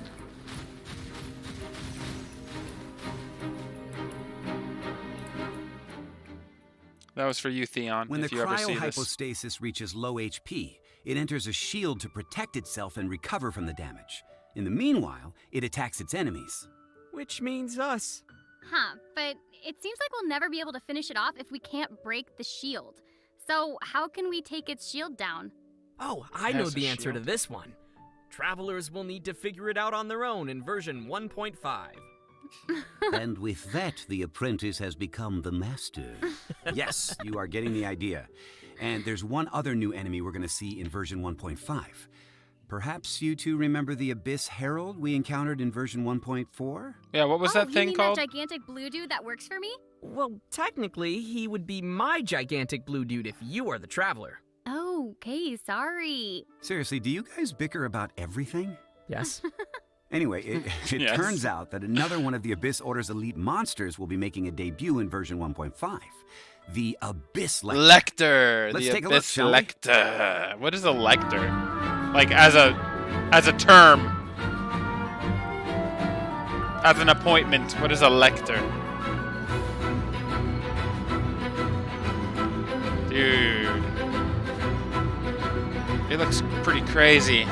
[SPEAKER 1] That was for you, Theon,
[SPEAKER 2] When the
[SPEAKER 1] if you ever see this.
[SPEAKER 2] cryohypostasis reaches low HP, it enters a shield to protect itself and recover from the damage. In the meanwhile, it attacks its enemies.
[SPEAKER 4] Which means us.
[SPEAKER 3] Huh, but it seems like we'll never be able to finish it off if we can't break the shield. So, how can we take its shield down?
[SPEAKER 4] Oh, I
[SPEAKER 1] It
[SPEAKER 4] know
[SPEAKER 1] has a
[SPEAKER 4] the answer to
[SPEAKER 1] shield.
[SPEAKER 4] this one. Travelers will need to figure it out on their own in version 1.5.
[SPEAKER 5] And with that, the apprentice has become the master.
[SPEAKER 2] Yes, you are getting the idea. And there's one other new enemy we're going to see in version 1.5. Perhaps you two remember the Abyss Herald we encountered in version 1.4?
[SPEAKER 1] Yeah, what was that
[SPEAKER 3] you
[SPEAKER 1] thing
[SPEAKER 3] mean
[SPEAKER 1] called?
[SPEAKER 3] that gigantic blue dude that works for me?
[SPEAKER 4] Well, technically, he would be my gigantic blue dude if you are the Traveler.
[SPEAKER 3] Oh, okay, sorry.
[SPEAKER 2] Seriously, do you guys bicker about everything?
[SPEAKER 4] Yes?
[SPEAKER 2] Anyway, it
[SPEAKER 1] Yes.
[SPEAKER 2] turns out that another one of the Abyss Order's elite monsters will be making a debut in version 1.5. The Abyss Lecter.
[SPEAKER 1] Lecter.
[SPEAKER 2] Let's
[SPEAKER 1] The
[SPEAKER 2] take a look,
[SPEAKER 1] Abyss
[SPEAKER 2] shall we?
[SPEAKER 1] Lecter. What is a lecter? Like as a term. As an appointment, what is a lecter? Dude. He looks pretty crazy.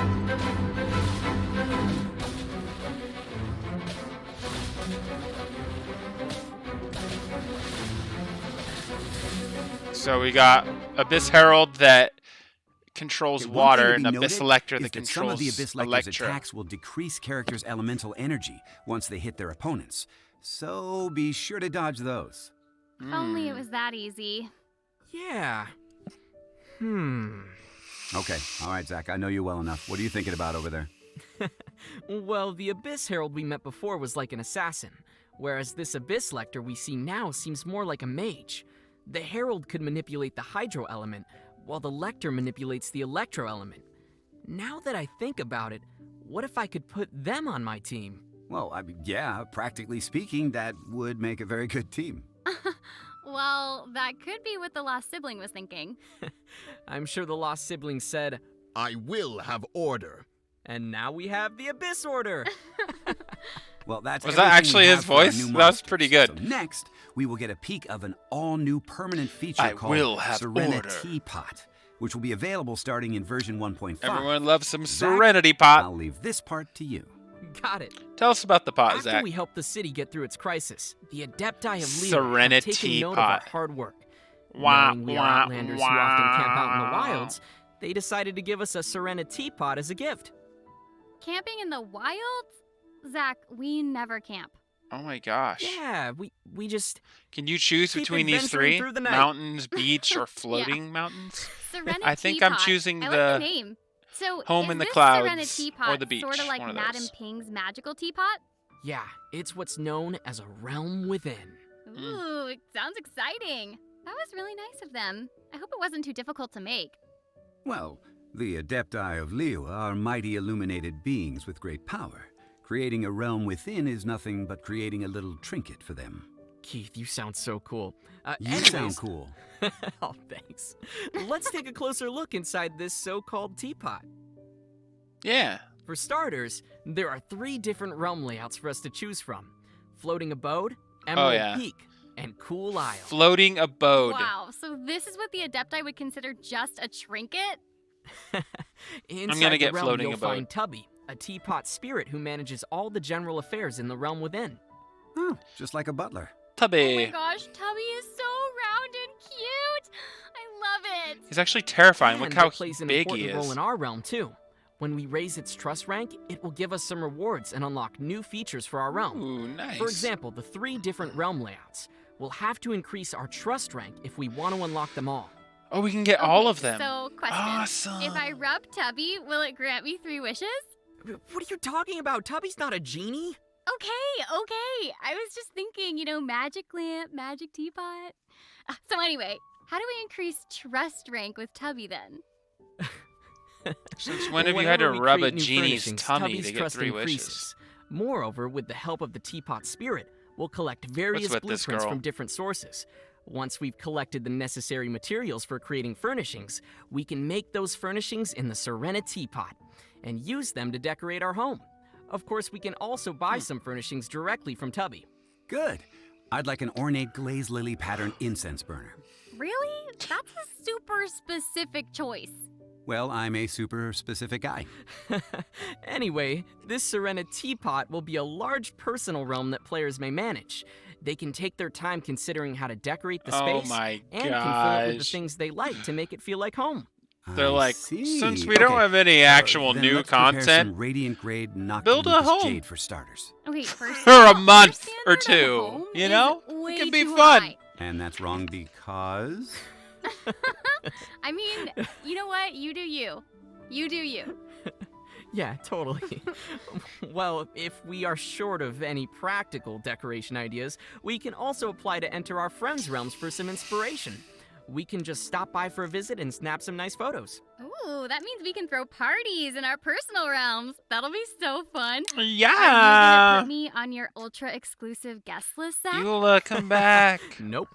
[SPEAKER 1] So we got Abyss Herald that controls
[SPEAKER 2] Okay, one thing
[SPEAKER 1] water,
[SPEAKER 2] to
[SPEAKER 1] and
[SPEAKER 2] be
[SPEAKER 1] Abyss
[SPEAKER 2] noted
[SPEAKER 1] Lecter
[SPEAKER 2] is
[SPEAKER 1] that
[SPEAKER 2] that some of
[SPEAKER 1] controls
[SPEAKER 2] the Abyss Lecter's
[SPEAKER 1] Electra.
[SPEAKER 2] attacks will decrease characters' elemental energy once they hit their opponents. So be sure to dodge those.
[SPEAKER 3] If only it was that easy.
[SPEAKER 4] Yeah.
[SPEAKER 2] Okay, all right, Zach, I know you well enough. What are you thinking about over there?
[SPEAKER 4] Well, the Abyss Herald we met before was like an assassin, whereas this Abyss Lecter we see now seems more like a mage. The Herald could manipulate the Hydro element, while the Lecter manipulates the Electro element. Now that I think about it, what if I could put them on my team?
[SPEAKER 2] Well, I mean, yeah, practically speaking, that would make a very good team.
[SPEAKER 3] Well, that could be what the lost sibling was thinking.
[SPEAKER 4] I'm sure the lost sibling said,
[SPEAKER 6] I will have order.
[SPEAKER 4] and now we have the Abyss Order.
[SPEAKER 2] Well, that's
[SPEAKER 1] Was that
[SPEAKER 2] everything
[SPEAKER 1] actually
[SPEAKER 2] we
[SPEAKER 1] his
[SPEAKER 2] have for our
[SPEAKER 1] voice?
[SPEAKER 2] new
[SPEAKER 1] That was
[SPEAKER 2] monsters.
[SPEAKER 1] pretty good.
[SPEAKER 2] So next, we will get a peek of an all-new permanent feature
[SPEAKER 1] I
[SPEAKER 2] called
[SPEAKER 1] will have
[SPEAKER 2] Serenity Pot, which will be available starting in version 1.5.
[SPEAKER 1] Everyone loves some
[SPEAKER 2] Zach,
[SPEAKER 1] Serenity Pot.
[SPEAKER 2] I'll leave this part to you.
[SPEAKER 4] Got it.
[SPEAKER 1] Tell us about the pot,
[SPEAKER 4] After
[SPEAKER 1] Zach.
[SPEAKER 4] we helped the city get through its crisis, the Adepti of Leo
[SPEAKER 1] Serenity
[SPEAKER 4] have taken note
[SPEAKER 1] Pot.
[SPEAKER 4] of our hard work.
[SPEAKER 1] Wah,
[SPEAKER 4] Knowing we
[SPEAKER 1] wah,
[SPEAKER 4] are Outlanders who often camp out in the
[SPEAKER 1] wah.
[SPEAKER 4] wilds, they decided to give us a Serenity Pot as a gift.
[SPEAKER 3] Camping in the wild? Zach, we never camp.
[SPEAKER 1] Oh my gosh.
[SPEAKER 4] Yeah, we just...
[SPEAKER 1] Can you choose
[SPEAKER 4] Keep
[SPEAKER 1] between these
[SPEAKER 4] adventuring
[SPEAKER 1] three?
[SPEAKER 4] through the night.
[SPEAKER 1] Mountains, beach, or floating mountains?
[SPEAKER 3] Serenity
[SPEAKER 1] I think I'm
[SPEAKER 3] Pot.
[SPEAKER 1] choosing
[SPEAKER 3] I
[SPEAKER 1] the
[SPEAKER 3] like the name. So,
[SPEAKER 1] home
[SPEAKER 3] is
[SPEAKER 1] in the
[SPEAKER 3] this
[SPEAKER 1] clouds
[SPEAKER 3] Serenity
[SPEAKER 1] or
[SPEAKER 3] Pot
[SPEAKER 1] the beach,
[SPEAKER 3] sort of like
[SPEAKER 1] one of
[SPEAKER 3] Madame
[SPEAKER 1] those.
[SPEAKER 3] Ping's magical teapot?
[SPEAKER 4] Yeah, it's what's known as a realm within.
[SPEAKER 3] Ooh, it sounds exciting. That was really nice of them. I hope it wasn't too difficult to make.
[SPEAKER 2] Well, the Adepti of Leo are mighty illuminated beings with great power. Creating a realm within is nothing but creating a little trinket for them.
[SPEAKER 4] Keith, you sound so cool.
[SPEAKER 2] You
[SPEAKER 4] Anyways-
[SPEAKER 2] sound cool.
[SPEAKER 4] Oh, thanks. Let's take a closer look inside this so-called teapot.
[SPEAKER 1] Yeah.
[SPEAKER 4] For starters, there are 3 different realm layouts for us to choose from. Floating Abode, Emerald
[SPEAKER 1] yeah.
[SPEAKER 4] Peak, and Cool Isle.
[SPEAKER 1] Floating abode.
[SPEAKER 3] Wow, so this is what the Adepti would consider just a trinket?
[SPEAKER 4] Inside
[SPEAKER 1] gonna
[SPEAKER 4] the
[SPEAKER 1] get
[SPEAKER 4] realm,
[SPEAKER 1] Floating
[SPEAKER 4] you'll
[SPEAKER 1] Abode.
[SPEAKER 4] find Tubby, a teapot spirit who manages all the general affairs in the realm within.
[SPEAKER 2] Oh, just like a butler.
[SPEAKER 1] Tubby.
[SPEAKER 3] Oh my gosh, Tubby is so round and cute. I love it.
[SPEAKER 1] He's actually terrifying.
[SPEAKER 4] And
[SPEAKER 1] Look how
[SPEAKER 4] it plays an
[SPEAKER 1] big he
[SPEAKER 4] important role
[SPEAKER 1] is.
[SPEAKER 4] in our realm too. When we raise its trust rank, it will give us some rewards and unlock new features for our realm.
[SPEAKER 1] Ooh, nice.
[SPEAKER 4] For example, the 3 different realm layouts. We'll have to increase our trust rank if we want to unlock them all.
[SPEAKER 1] Oh, we can get all of them.
[SPEAKER 3] So, question.
[SPEAKER 1] Awesome.
[SPEAKER 3] If I rub Tubby, will it grant me 3 wishes?
[SPEAKER 4] What are you talking about? Tubby's not a genie.
[SPEAKER 3] Okay. I was just thinking, magic lamp, magic teapot. So anyway, how do we increase trust rank with Tubby then?
[SPEAKER 1] Since when have you had to
[SPEAKER 4] Whenever we
[SPEAKER 1] rub a
[SPEAKER 4] create new
[SPEAKER 1] genie's
[SPEAKER 4] furnishings,
[SPEAKER 1] tummy
[SPEAKER 4] Tubby's
[SPEAKER 1] to get
[SPEAKER 4] trust
[SPEAKER 1] 3 wishes?
[SPEAKER 4] increases. Moreover, with the help of the teapot spirit, we'll collect various
[SPEAKER 1] with this
[SPEAKER 4] blueprints
[SPEAKER 1] girl?
[SPEAKER 4] from different sources. Once we've collected the necessary materials for creating furnishings, we can make those furnishings in the Serena teapot and use them to decorate our home. Of course, we can also buy some furnishings directly from Tubby.
[SPEAKER 2] Good. I'd like an ornate glazed lily pattern incense burner.
[SPEAKER 3] Really? That's a super specific choice.
[SPEAKER 2] Well, I'm a super specific guy.
[SPEAKER 4] Anyway, this Serena teapot will be a large personal realm that players may manage. They can take their time considering how to decorate the
[SPEAKER 1] Oh
[SPEAKER 4] space
[SPEAKER 1] my
[SPEAKER 4] and can fill it with the
[SPEAKER 1] gosh.
[SPEAKER 4] things they like to make it feel like home.
[SPEAKER 1] They're
[SPEAKER 2] I
[SPEAKER 1] like,
[SPEAKER 2] see.
[SPEAKER 1] since we don't
[SPEAKER 2] Okay,
[SPEAKER 1] have any actual
[SPEAKER 2] then
[SPEAKER 1] new
[SPEAKER 2] let's prepare
[SPEAKER 1] content,
[SPEAKER 2] some radiant grade
[SPEAKER 1] build a
[SPEAKER 2] Noctilucus
[SPEAKER 1] home.
[SPEAKER 2] jade for starters.
[SPEAKER 3] Okay, first
[SPEAKER 1] For
[SPEAKER 3] of
[SPEAKER 1] a
[SPEAKER 3] all,
[SPEAKER 1] month
[SPEAKER 3] your
[SPEAKER 1] or
[SPEAKER 3] standard of
[SPEAKER 1] two,
[SPEAKER 3] home
[SPEAKER 1] you
[SPEAKER 3] is
[SPEAKER 1] know? It
[SPEAKER 3] way
[SPEAKER 1] can be
[SPEAKER 3] too
[SPEAKER 1] fun.
[SPEAKER 3] high.
[SPEAKER 2] And that's wrong because...
[SPEAKER 3] I mean, you know what? You do you. You do you.
[SPEAKER 4] Yeah, totally. Well, if we are short of any practical decoration ideas, we can also apply to enter our friends' realms for some inspiration. We can just stop by for a visit and snap some nice photos.
[SPEAKER 3] Ooh, that means we can throw parties in our personal realms. That'll be so fun. Are you
[SPEAKER 1] Yeah.
[SPEAKER 3] gonna put me on your ultra exclusive guest list, Zach?
[SPEAKER 1] You'll come back.
[SPEAKER 4] Nope.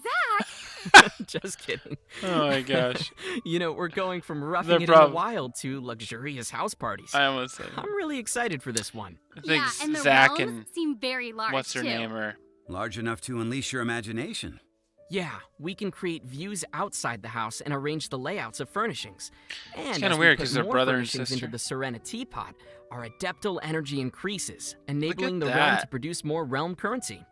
[SPEAKER 3] Zach!
[SPEAKER 4] Just kidding.
[SPEAKER 1] Oh my gosh.
[SPEAKER 4] We're going from roughing
[SPEAKER 1] The
[SPEAKER 4] it in
[SPEAKER 1] prob-
[SPEAKER 4] the wild to luxurious house parties.
[SPEAKER 1] I almost said.
[SPEAKER 4] I'm really excited for this one.
[SPEAKER 1] I think
[SPEAKER 3] Yeah, and the
[SPEAKER 1] Zach
[SPEAKER 3] realms
[SPEAKER 1] and
[SPEAKER 3] seem very large,
[SPEAKER 1] what's her
[SPEAKER 3] too.
[SPEAKER 1] name are.
[SPEAKER 2] Large enough to unleash your imagination.
[SPEAKER 4] Yeah, we can create views outside the house and arrange the layouts of furnishings. And
[SPEAKER 1] kinda
[SPEAKER 4] as we
[SPEAKER 1] weird
[SPEAKER 4] put
[SPEAKER 1] 'cause they're
[SPEAKER 4] more
[SPEAKER 1] brother and
[SPEAKER 4] furnishings
[SPEAKER 1] sister.
[SPEAKER 4] into the Serena teapot, our adeptal energy increases, enabling the realm
[SPEAKER 1] that.
[SPEAKER 4] to produce more realm currency.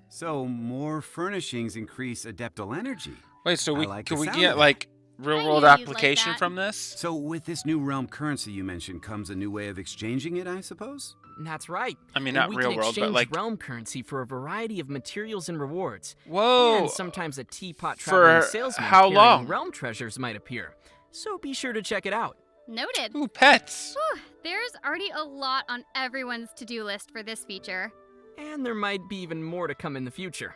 [SPEAKER 2] So more furnishings increase adeptal energy.
[SPEAKER 1] Wait, so
[SPEAKER 2] I
[SPEAKER 1] we
[SPEAKER 2] like
[SPEAKER 1] can
[SPEAKER 2] the
[SPEAKER 1] we
[SPEAKER 2] sound
[SPEAKER 1] get
[SPEAKER 2] of it.
[SPEAKER 1] like
[SPEAKER 3] I
[SPEAKER 1] real
[SPEAKER 3] knew
[SPEAKER 1] world
[SPEAKER 3] you'd like
[SPEAKER 1] application
[SPEAKER 3] that.
[SPEAKER 1] from this?
[SPEAKER 2] So with this new realm currency you mentioned comes a new way of exchanging it, I suppose?
[SPEAKER 4] That's right.
[SPEAKER 1] I mean, not
[SPEAKER 4] we
[SPEAKER 1] real
[SPEAKER 4] can
[SPEAKER 1] world, but
[SPEAKER 4] exchange
[SPEAKER 1] like,
[SPEAKER 4] realm currency for a variety of materials and rewards.
[SPEAKER 1] whoa.
[SPEAKER 4] And sometimes a teapot
[SPEAKER 1] For
[SPEAKER 4] traveling salesman
[SPEAKER 1] how
[SPEAKER 4] carrying
[SPEAKER 1] long?
[SPEAKER 4] realm treasures might appear. So be sure to check it out.
[SPEAKER 3] Noted.
[SPEAKER 1] Ooh, pets.
[SPEAKER 3] Whew, there's already a lot on everyone's to-do list for this feature.
[SPEAKER 4] And there might be even more to come in the future.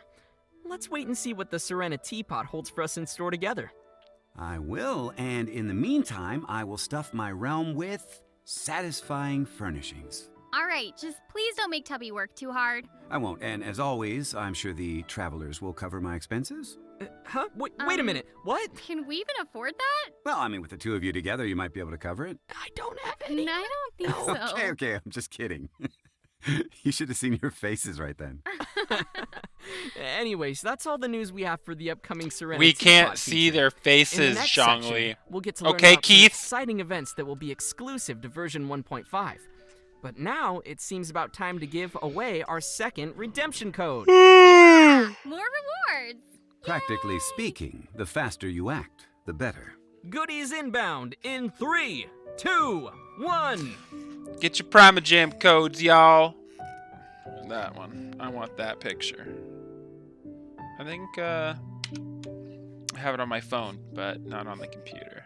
[SPEAKER 4] Let's wait and see what the Serena teapot holds for us in store together.
[SPEAKER 2] I will, and in the meantime, I will stuff my realm with satisfying furnishings.
[SPEAKER 3] All right, just please don't make Tubby work too hard.
[SPEAKER 2] I won't, and as always, I'm sure the travelers will cover my expenses.
[SPEAKER 4] Huh? Wait a minute. What?
[SPEAKER 3] Can we even afford that?
[SPEAKER 2] Well, I mean, with the two of you together, you might be able to cover it.
[SPEAKER 4] I don't have any.
[SPEAKER 3] I don't think so.
[SPEAKER 2] Okay, I'm just kidding. You should have seen your faces right then.
[SPEAKER 4] Anyways, that's all the news we have for the upcoming Serena
[SPEAKER 1] We
[SPEAKER 4] teapot
[SPEAKER 1] can't see
[SPEAKER 4] feature.
[SPEAKER 1] their
[SPEAKER 4] In the
[SPEAKER 1] faces,
[SPEAKER 4] next
[SPEAKER 1] Zhongli.
[SPEAKER 4] section, we'll get to learn
[SPEAKER 1] Okay,
[SPEAKER 4] about some
[SPEAKER 1] Keith?
[SPEAKER 4] exciting events that will be exclusive to version 1.5. But now it seems about time to give away our second redemption code.
[SPEAKER 3] More rewards.
[SPEAKER 2] Practically speaking, the faster you act, the better.
[SPEAKER 4] Goodies inbound in 3, 2, 1.
[SPEAKER 1] Get your Primagem codes, y'all. That one. I want that picture. I think I have it on my phone, but not on the computer.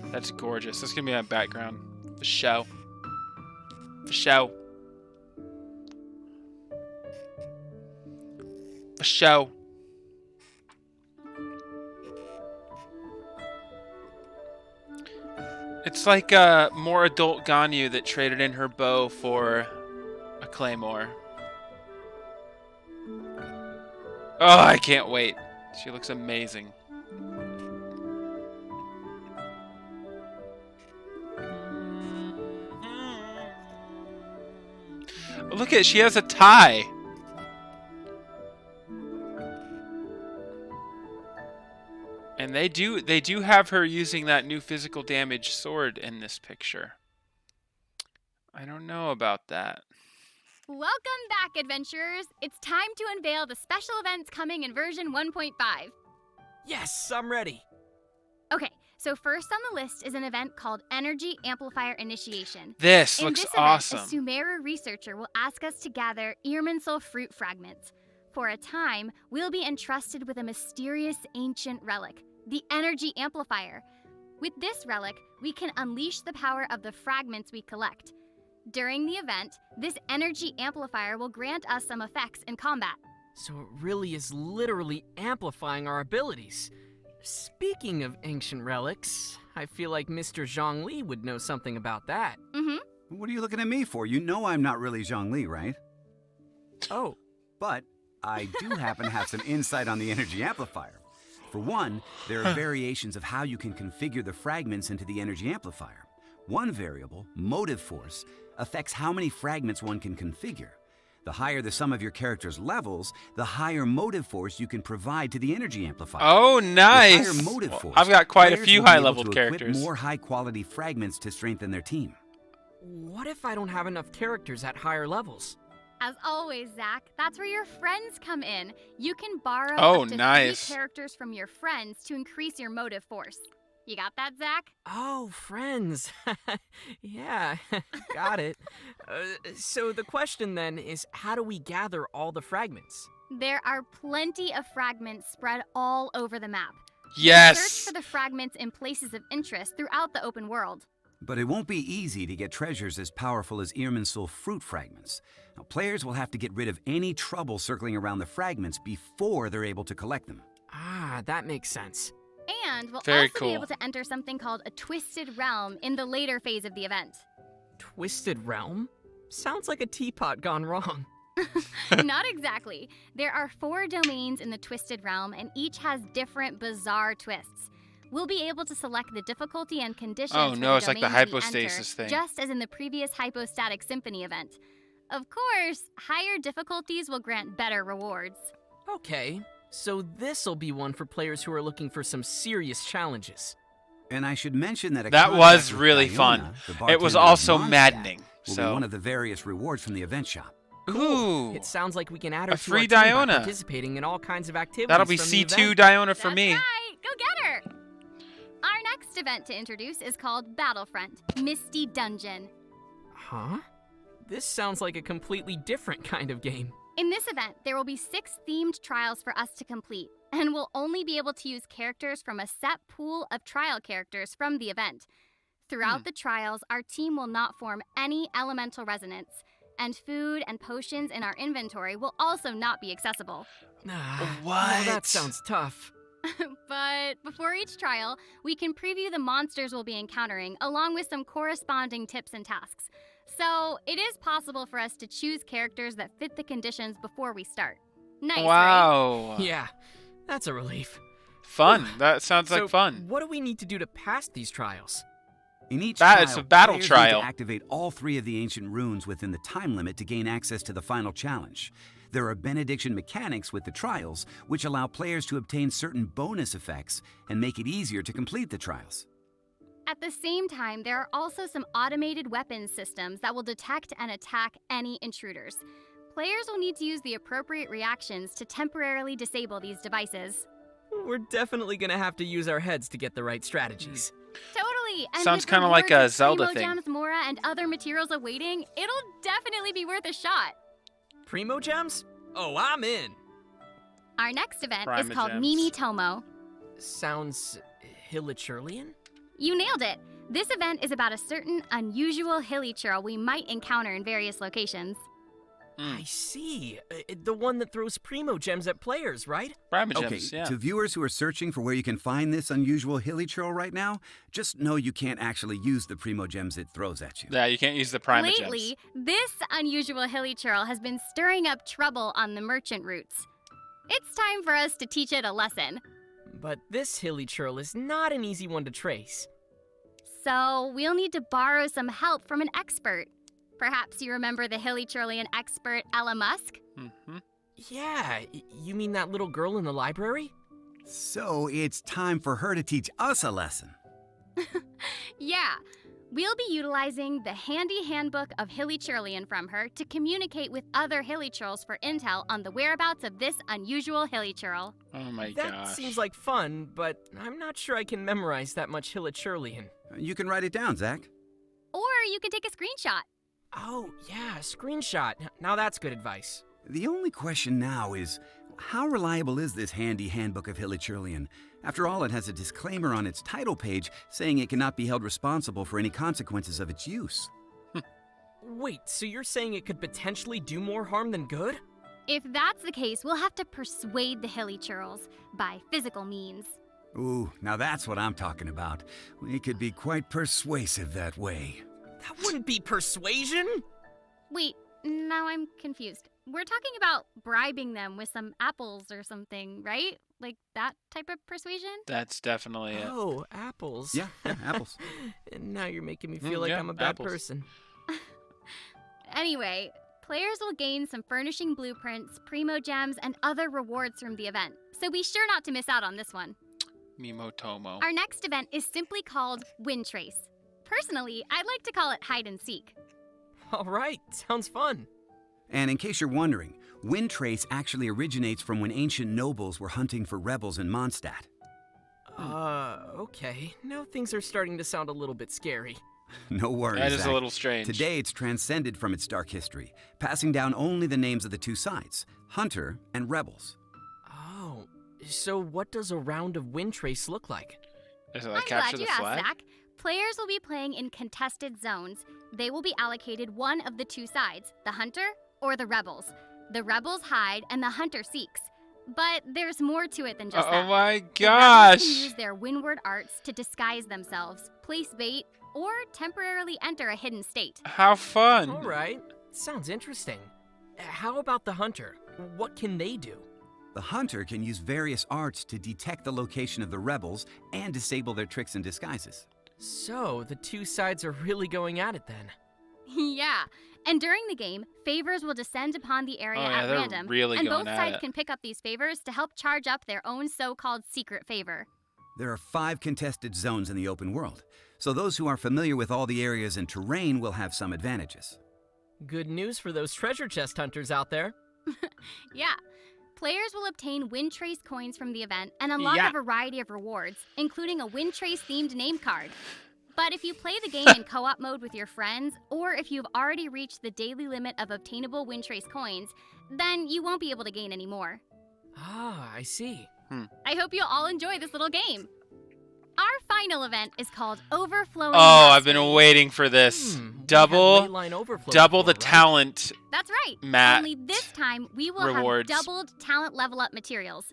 [SPEAKER 1] That's gorgeous. That's gonna be my background. For show. For show. For show. It's like a more adult Ganyu that traded in her bow for a claymore. Oh, I can't wait. She looks amazing. Look at, she has a tie. And they do have her using that new physical damage sword in this picture. I don't know about that.
[SPEAKER 3] Welcome back, adventurers. It's time to unveil the special events coming in version 1.5.
[SPEAKER 4] Yes, I'm ready.
[SPEAKER 3] Okay, so first on the list is an event called Energy Amplifier Initiation.
[SPEAKER 1] This
[SPEAKER 3] In
[SPEAKER 1] looks
[SPEAKER 3] this
[SPEAKER 1] awesome.
[SPEAKER 3] event, a Sumeru researcher will ask us to gather Irminsul fruit fragments. For a time, we'll be entrusted with a mysterious ancient relic, the Energy Amplifier. With this relic, we can unleash the power of the fragments we collect. During the event, this Energy Amplifier will grant us some effects in combat.
[SPEAKER 4] So it really is literally amplifying our abilities. Speaking of ancient relics, I feel like Mr. Zhongli would know something about that.
[SPEAKER 3] Mm-hmm.
[SPEAKER 2] What are you looking at me for? You know I'm not really Zhongli, right?
[SPEAKER 4] Oh.
[SPEAKER 2] But I do happen to have some insight on the energy amplifier. For one, there are variations of how you can configure the fragments into the energy amplifier. One variable, motive force, affects how many fragments one can configure. The higher the sum of your character's levels, the higher motive force you can provide to the energy amplifier.
[SPEAKER 1] Oh, nice.
[SPEAKER 2] With higher motive force,
[SPEAKER 1] I've got quite a
[SPEAKER 2] players
[SPEAKER 1] few
[SPEAKER 2] will be able
[SPEAKER 1] high-level
[SPEAKER 2] to
[SPEAKER 1] characters.
[SPEAKER 2] equip more high-quality fragments to strengthen their team.
[SPEAKER 4] What if I don't have enough characters at higher levels?
[SPEAKER 3] As always, Zach, that's where your friends come in. You can borrow
[SPEAKER 1] Oh,
[SPEAKER 3] up to
[SPEAKER 1] nice.
[SPEAKER 3] 3 characters from your friends to increase your motive force. You got that, Zach?
[SPEAKER 4] Oh, friends. Yeah, got it. So the question then is, how do we gather all the fragments?
[SPEAKER 3] There are plenty of fragments spread all over the map.
[SPEAKER 1] Yes.
[SPEAKER 3] Search for the fragments in places of interest throughout the open world.
[SPEAKER 2] But it won't be easy to get treasures as powerful as Irminsul fruit fragments. Now, players will have to get rid of any trouble circling around the fragments before they're able to collect them.
[SPEAKER 4] Ah, that makes sense.
[SPEAKER 3] And we'll
[SPEAKER 1] Very
[SPEAKER 3] also
[SPEAKER 1] cool.
[SPEAKER 3] be able to enter something called a Twisted Realm in the later phase of the event.
[SPEAKER 4] Twisted Realm? Sounds like a teapot gone wrong.
[SPEAKER 3] Not exactly. There are 4 domains in the Twisted Realm, and each has different bizarre twists. We'll be able to select the difficulty and conditions
[SPEAKER 1] Oh,
[SPEAKER 3] for
[SPEAKER 1] no,
[SPEAKER 3] the
[SPEAKER 1] it's like the
[SPEAKER 3] domains we
[SPEAKER 1] hypostasis
[SPEAKER 3] enter,
[SPEAKER 1] thing.
[SPEAKER 3] just as in the previous Hypostatic Symphony event. Of course, higher difficulties will grant better rewards.
[SPEAKER 4] Okay, so this'll be one for players who are looking for some serious challenges.
[SPEAKER 2] And I should mention that
[SPEAKER 1] That
[SPEAKER 2] contact
[SPEAKER 1] was
[SPEAKER 2] with
[SPEAKER 1] really
[SPEAKER 2] Diona,
[SPEAKER 1] fun.
[SPEAKER 2] the
[SPEAKER 1] It was
[SPEAKER 2] bartender of
[SPEAKER 1] also
[SPEAKER 2] Mondstadt,
[SPEAKER 1] maddening.
[SPEAKER 2] will be
[SPEAKER 1] So,
[SPEAKER 2] one of the various rewards from the event shop.
[SPEAKER 1] ooh,
[SPEAKER 4] It sounds like we can add her
[SPEAKER 1] A
[SPEAKER 4] to
[SPEAKER 1] free
[SPEAKER 4] our team by
[SPEAKER 1] Diona.
[SPEAKER 4] participating in all kinds of activities.
[SPEAKER 1] that'll be
[SPEAKER 4] from the
[SPEAKER 1] C2
[SPEAKER 4] event.
[SPEAKER 1] Diona for
[SPEAKER 3] That's
[SPEAKER 1] me.
[SPEAKER 3] right! Go get her! Our next event to introduce is called Battlefront, Misty Dungeon.
[SPEAKER 4] Huh? This sounds like a completely different kind of game.
[SPEAKER 3] In this event, there will be 6 themed trials for us to complete, and we'll only be able to use characters from a set pool of trial characters from the event. Throughout the trials, our team will not form any elemental resonance, and food and potions in our inventory will also not be accessible.
[SPEAKER 4] Well, that sounds tough.
[SPEAKER 3] But before each trial, we can preview the monsters we'll be encountering, along with some corresponding tips and tasks. So it is possible for us to choose characters that fit the conditions before we start. Nice, right?
[SPEAKER 1] Wow.
[SPEAKER 4] Yeah, that's a relief.
[SPEAKER 1] Fun. That sounds
[SPEAKER 4] So,
[SPEAKER 1] like fun.
[SPEAKER 4] what do we need to do to pass these trials?
[SPEAKER 2] In each
[SPEAKER 1] That
[SPEAKER 2] trial,
[SPEAKER 1] is a battle
[SPEAKER 2] players
[SPEAKER 1] trial.
[SPEAKER 2] need to activate all 3 of the ancient runes within the time limit to gain access to the final challenge. There are benediction mechanics with the trials, which allow players to obtain certain bonus effects and make it easier to complete the trials.
[SPEAKER 3] At the same time, there are also some automated weapons systems that will detect and attack any intruders. Players will need to use the appropriate reactions to temporarily disable these devices.
[SPEAKER 4] We're definitely gonna have to use our heads to get the right strategies.
[SPEAKER 3] Totally! And
[SPEAKER 1] Sounds
[SPEAKER 3] with
[SPEAKER 1] kinda like
[SPEAKER 3] rewards
[SPEAKER 1] a
[SPEAKER 3] of
[SPEAKER 1] Zelda
[SPEAKER 3] Primo
[SPEAKER 1] thing.
[SPEAKER 3] Gems, Mora, and other materials awaiting, it'll definitely be worth a shot.
[SPEAKER 4] Primo Gems? Oh, I'm in.
[SPEAKER 3] Our next event is
[SPEAKER 1] Prima
[SPEAKER 3] called
[SPEAKER 1] Gems.
[SPEAKER 3] Mimi Tomo.
[SPEAKER 4] Sounds Hilichurlian?
[SPEAKER 3] You nailed it! This event is about a certain unusual hilly churl we might encounter in various locations.
[SPEAKER 4] I see. The one that throws Primo Gems at players, right?
[SPEAKER 1] Prima
[SPEAKER 2] Okay,
[SPEAKER 1] Gems, yeah.
[SPEAKER 2] to viewers who are searching for where you can find this unusual hilly churl right now, just know you can't actually use the primo gems it throws at you.
[SPEAKER 1] Yeah, you can't use the Prima
[SPEAKER 3] Lately,
[SPEAKER 1] Gems.
[SPEAKER 3] this unusual hilly churl has been stirring up trouble on the merchant routes. It's time for us to teach it a lesson.
[SPEAKER 4] But this Hilichurl is not an easy one to trace.
[SPEAKER 3] So we'll need to borrow some help from an expert. Perhaps you remember the Hilichurlian expert Ella Musk?
[SPEAKER 1] Mm-hmm.
[SPEAKER 4] Yeah, you mean that little girl in the library?
[SPEAKER 2] So it's time for her to teach us a lesson.
[SPEAKER 3] Yeah. We'll be utilizing the handy handbook of Hilly-Churlian from her to communicate with other Hilly-Churls for intel on the whereabouts of this unusual Hilly-Churl.
[SPEAKER 1] Oh my
[SPEAKER 4] That
[SPEAKER 1] gosh.
[SPEAKER 4] seems like fun, but I'm not sure I can memorize that much Hilly-Churlian.
[SPEAKER 2] You can write it down, Zach.
[SPEAKER 3] Or you can take a screenshot.
[SPEAKER 4] Oh, yeah, screenshot. Now that's good advice.
[SPEAKER 2] The only question now is, how reliable is this handy handbook of Hilly-Churlian? After all, it has a disclaimer on its title page saying it cannot be held responsible for any consequences of its use.
[SPEAKER 4] Wait, so you're saying it could potentially do more harm than good?
[SPEAKER 3] If that's the case, we'll have to persuade the Hilly-Churls by physical means.
[SPEAKER 2] Ooh, now that's what I'm talking about. We could be quite persuasive that way.
[SPEAKER 4] That wouldn't be persuasion!
[SPEAKER 3] Wait, now I'm confused. We're talking about bribing them with some apples or something, right? Like that type of persuasion?
[SPEAKER 1] That's definitely it.
[SPEAKER 4] Oh, apples.
[SPEAKER 2] Yeah, apples.
[SPEAKER 4] And now you're making me feel like
[SPEAKER 1] yeah,
[SPEAKER 4] I'm a bad
[SPEAKER 1] apples.
[SPEAKER 4] person.
[SPEAKER 3] Anyway, players will gain some furnishing blueprints, primo gems, and other rewards from the event, so be sure not to miss out on this one.
[SPEAKER 1] Mimotomo.
[SPEAKER 3] Our next event is simply called Wind Trace. Personally, I'd like to call it Hide and Seek.
[SPEAKER 4] All right, sounds fun.
[SPEAKER 2] And in case you're wondering, Wind Trace actually originates from when ancient nobles were hunting for rebels in Mondstadt.
[SPEAKER 4] Okay. Now things are starting to sound a little bit scary.
[SPEAKER 2] No worries,
[SPEAKER 1] That is
[SPEAKER 2] Zach.
[SPEAKER 1] a little strange.
[SPEAKER 2] Today it's transcended from its dark history, passing down only the names of the two sides, Hunter and Rebels.
[SPEAKER 4] Oh, so what does a round of Wind Trace look like?
[SPEAKER 1] Is it like
[SPEAKER 3] I'm
[SPEAKER 1] capture
[SPEAKER 3] glad
[SPEAKER 1] the
[SPEAKER 3] you
[SPEAKER 1] flag?
[SPEAKER 3] asked, Zach. Players will be playing in contested zones. They will be allocated one of the two sides, the Hunter or the Rebels. The Rebels hide and the Hunter seeks. But there's more to it than just that.
[SPEAKER 1] Oh my
[SPEAKER 3] The Rebels
[SPEAKER 1] gosh!
[SPEAKER 3] can use their windward arts to disguise themselves, place bait, or temporarily enter a hidden state.
[SPEAKER 1] How fun!
[SPEAKER 4] All right, sounds interesting. How about the Hunter? What can they do?
[SPEAKER 2] The Hunter can use various arts to detect the location of the Rebels and disable their tricks and disguises.
[SPEAKER 4] So, the two sides are really going at it then.
[SPEAKER 3] Yeah, and during the game, favors will descend upon the area
[SPEAKER 1] Oh, yeah,
[SPEAKER 3] at
[SPEAKER 1] they're
[SPEAKER 3] random,
[SPEAKER 1] really
[SPEAKER 3] and
[SPEAKER 1] going
[SPEAKER 3] both
[SPEAKER 1] at
[SPEAKER 3] sides
[SPEAKER 1] it.
[SPEAKER 3] can pick up these favors to help charge up their own so-called secret favor.
[SPEAKER 2] There are 5 contested zones in the open world, so those who are familiar with all the areas and terrain will have some advantages.
[SPEAKER 4] Good news for those treasure chest hunters out there.
[SPEAKER 3] Yeah. Players will obtain Wind Trace coins from the event and unlock
[SPEAKER 1] Yeah.
[SPEAKER 3] a variety of rewards, including a Wind Trace themed name card. But if you play the game in co-op mode with your friends, or if you've already reached the daily limit of obtainable Wind Trace coins, then you won't be able to gain any more.
[SPEAKER 4] Ah, I see.
[SPEAKER 3] I hope you'll all enjoy this little game. Our final event is called Overflowing
[SPEAKER 1] Oh, I've been
[SPEAKER 3] Mastery.
[SPEAKER 1] waiting for this.
[SPEAKER 4] We had
[SPEAKER 1] Double
[SPEAKER 4] Leyline Overflow
[SPEAKER 1] the
[SPEAKER 4] before, right?
[SPEAKER 1] talent.
[SPEAKER 3] That's right.
[SPEAKER 1] Matt
[SPEAKER 3] Only this time we will
[SPEAKER 1] rewards.
[SPEAKER 3] have doubled talent level up materials.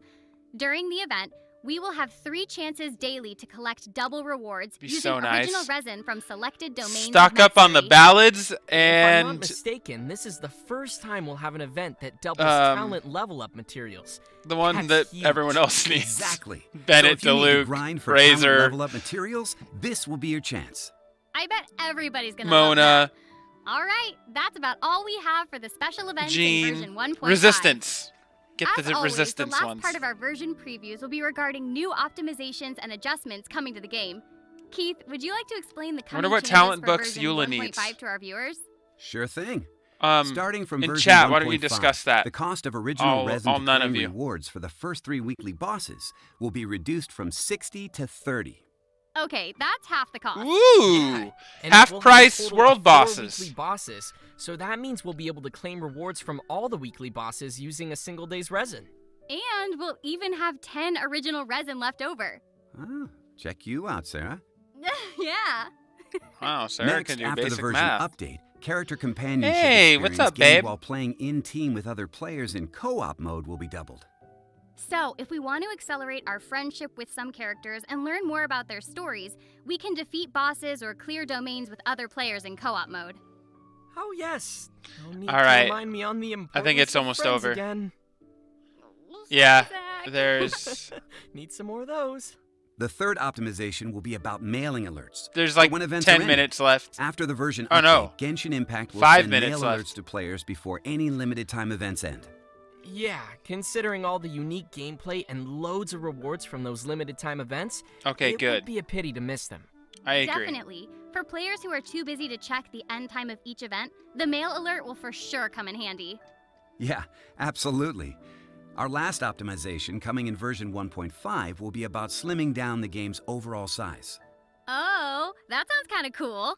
[SPEAKER 3] During the event, we will have 3 chances daily to collect double rewards
[SPEAKER 1] Be
[SPEAKER 3] using
[SPEAKER 1] so nice.
[SPEAKER 3] original resin from selected domains.
[SPEAKER 1] Stock
[SPEAKER 3] of
[SPEAKER 1] up on the
[SPEAKER 3] mastery.
[SPEAKER 1] ballads
[SPEAKER 4] If I'm not
[SPEAKER 1] and
[SPEAKER 4] mistaken, this is the first time we'll have an event that doubles
[SPEAKER 1] Um,
[SPEAKER 4] talent level up materials.
[SPEAKER 1] the one
[SPEAKER 4] That's
[SPEAKER 1] that
[SPEAKER 4] huge.
[SPEAKER 1] everyone else needs.
[SPEAKER 2] Exactly.
[SPEAKER 1] Bennett,
[SPEAKER 2] so if you need to
[SPEAKER 1] DeLuke,
[SPEAKER 2] grind for talent
[SPEAKER 1] Razor,
[SPEAKER 2] level up materials, this will be your chance.
[SPEAKER 3] I bet everybody's gonna love
[SPEAKER 1] Mona,
[SPEAKER 3] that. All right, that's about all we have for the special events in
[SPEAKER 1] Jean,
[SPEAKER 3] version 1.5.
[SPEAKER 1] Resistance. Get
[SPEAKER 3] As
[SPEAKER 1] the
[SPEAKER 3] always,
[SPEAKER 1] resistance
[SPEAKER 3] the last
[SPEAKER 1] ones.
[SPEAKER 3] part of our version previews will be regarding new optimizations and adjustments coming to the game. Keith, would you like to explain the coming
[SPEAKER 1] Wonder what
[SPEAKER 3] changes
[SPEAKER 1] talent
[SPEAKER 3] for
[SPEAKER 1] books
[SPEAKER 3] version
[SPEAKER 1] Eula
[SPEAKER 3] 1.5
[SPEAKER 1] needs.
[SPEAKER 3] to our viewers?
[SPEAKER 2] Sure thing.
[SPEAKER 1] Starting
[SPEAKER 2] from
[SPEAKER 1] in
[SPEAKER 2] version
[SPEAKER 1] chat, why don't you
[SPEAKER 2] 1.5,
[SPEAKER 1] discuss that?
[SPEAKER 2] The cost of original resin
[SPEAKER 1] all
[SPEAKER 2] to
[SPEAKER 1] none of
[SPEAKER 2] claim
[SPEAKER 1] you.
[SPEAKER 2] rewards for the first 3 weekly bosses will be reduced from 60 to 30.
[SPEAKER 3] Okay, that's half the cost.
[SPEAKER 1] Ooh!
[SPEAKER 4] And
[SPEAKER 1] Half
[SPEAKER 4] we'll have a
[SPEAKER 1] price
[SPEAKER 4] total of
[SPEAKER 1] world
[SPEAKER 4] 4
[SPEAKER 1] bosses.
[SPEAKER 4] weekly bosses. So that means we'll be able to claim rewards from all the weekly bosses using a single day's resin.
[SPEAKER 3] And we'll even have 10 original resin left over.
[SPEAKER 2] Ah, check you out, Sarah.
[SPEAKER 3] Yeah.
[SPEAKER 1] Wow, Sarah
[SPEAKER 2] Next,
[SPEAKER 1] can do
[SPEAKER 2] after the
[SPEAKER 1] basic
[SPEAKER 2] version
[SPEAKER 1] math.
[SPEAKER 2] update, character companionship
[SPEAKER 1] Hey, what's
[SPEAKER 2] experience
[SPEAKER 1] up,
[SPEAKER 2] gained
[SPEAKER 1] babe?
[SPEAKER 2] while playing in team with other players in co-op mode will be doubled.
[SPEAKER 3] So, if we want to accelerate our friendship with some characters and learn more about their stories, we can defeat bosses or clear domains with other players in co-op mode.
[SPEAKER 4] Oh yes. No need
[SPEAKER 1] All right.
[SPEAKER 4] to remind me on the importance
[SPEAKER 1] it's
[SPEAKER 4] of
[SPEAKER 1] almost
[SPEAKER 4] friends
[SPEAKER 1] over.
[SPEAKER 4] Again.
[SPEAKER 1] Yeah,
[SPEAKER 3] Zach.
[SPEAKER 1] there's
[SPEAKER 4] Need some more of those.
[SPEAKER 2] The third optimization will be about mailing alerts.
[SPEAKER 1] there's
[SPEAKER 2] For
[SPEAKER 1] like
[SPEAKER 2] when events
[SPEAKER 1] 10
[SPEAKER 2] are
[SPEAKER 1] minutes left.
[SPEAKER 2] After the version
[SPEAKER 1] Oh,
[SPEAKER 2] update,
[SPEAKER 1] no.
[SPEAKER 2] Genshin Impact will
[SPEAKER 1] 5
[SPEAKER 2] send
[SPEAKER 1] minutes
[SPEAKER 2] mail
[SPEAKER 1] left.
[SPEAKER 2] alerts to players before any limited time events end.
[SPEAKER 4] Yeah, considering all the unique gameplay and loads of rewards from those limited time events,
[SPEAKER 1] Okay,
[SPEAKER 4] it
[SPEAKER 1] good.
[SPEAKER 4] would be a pity to miss them.
[SPEAKER 1] I agree.
[SPEAKER 3] Definitely. For players who are too busy to check the end time of each event, the mail alert will for sure come in handy.
[SPEAKER 2] Yeah, absolutely. Our last optimization, coming in version 1.5, will be about slimming down the game's overall size.
[SPEAKER 3] Oh, that sounds kind of cool.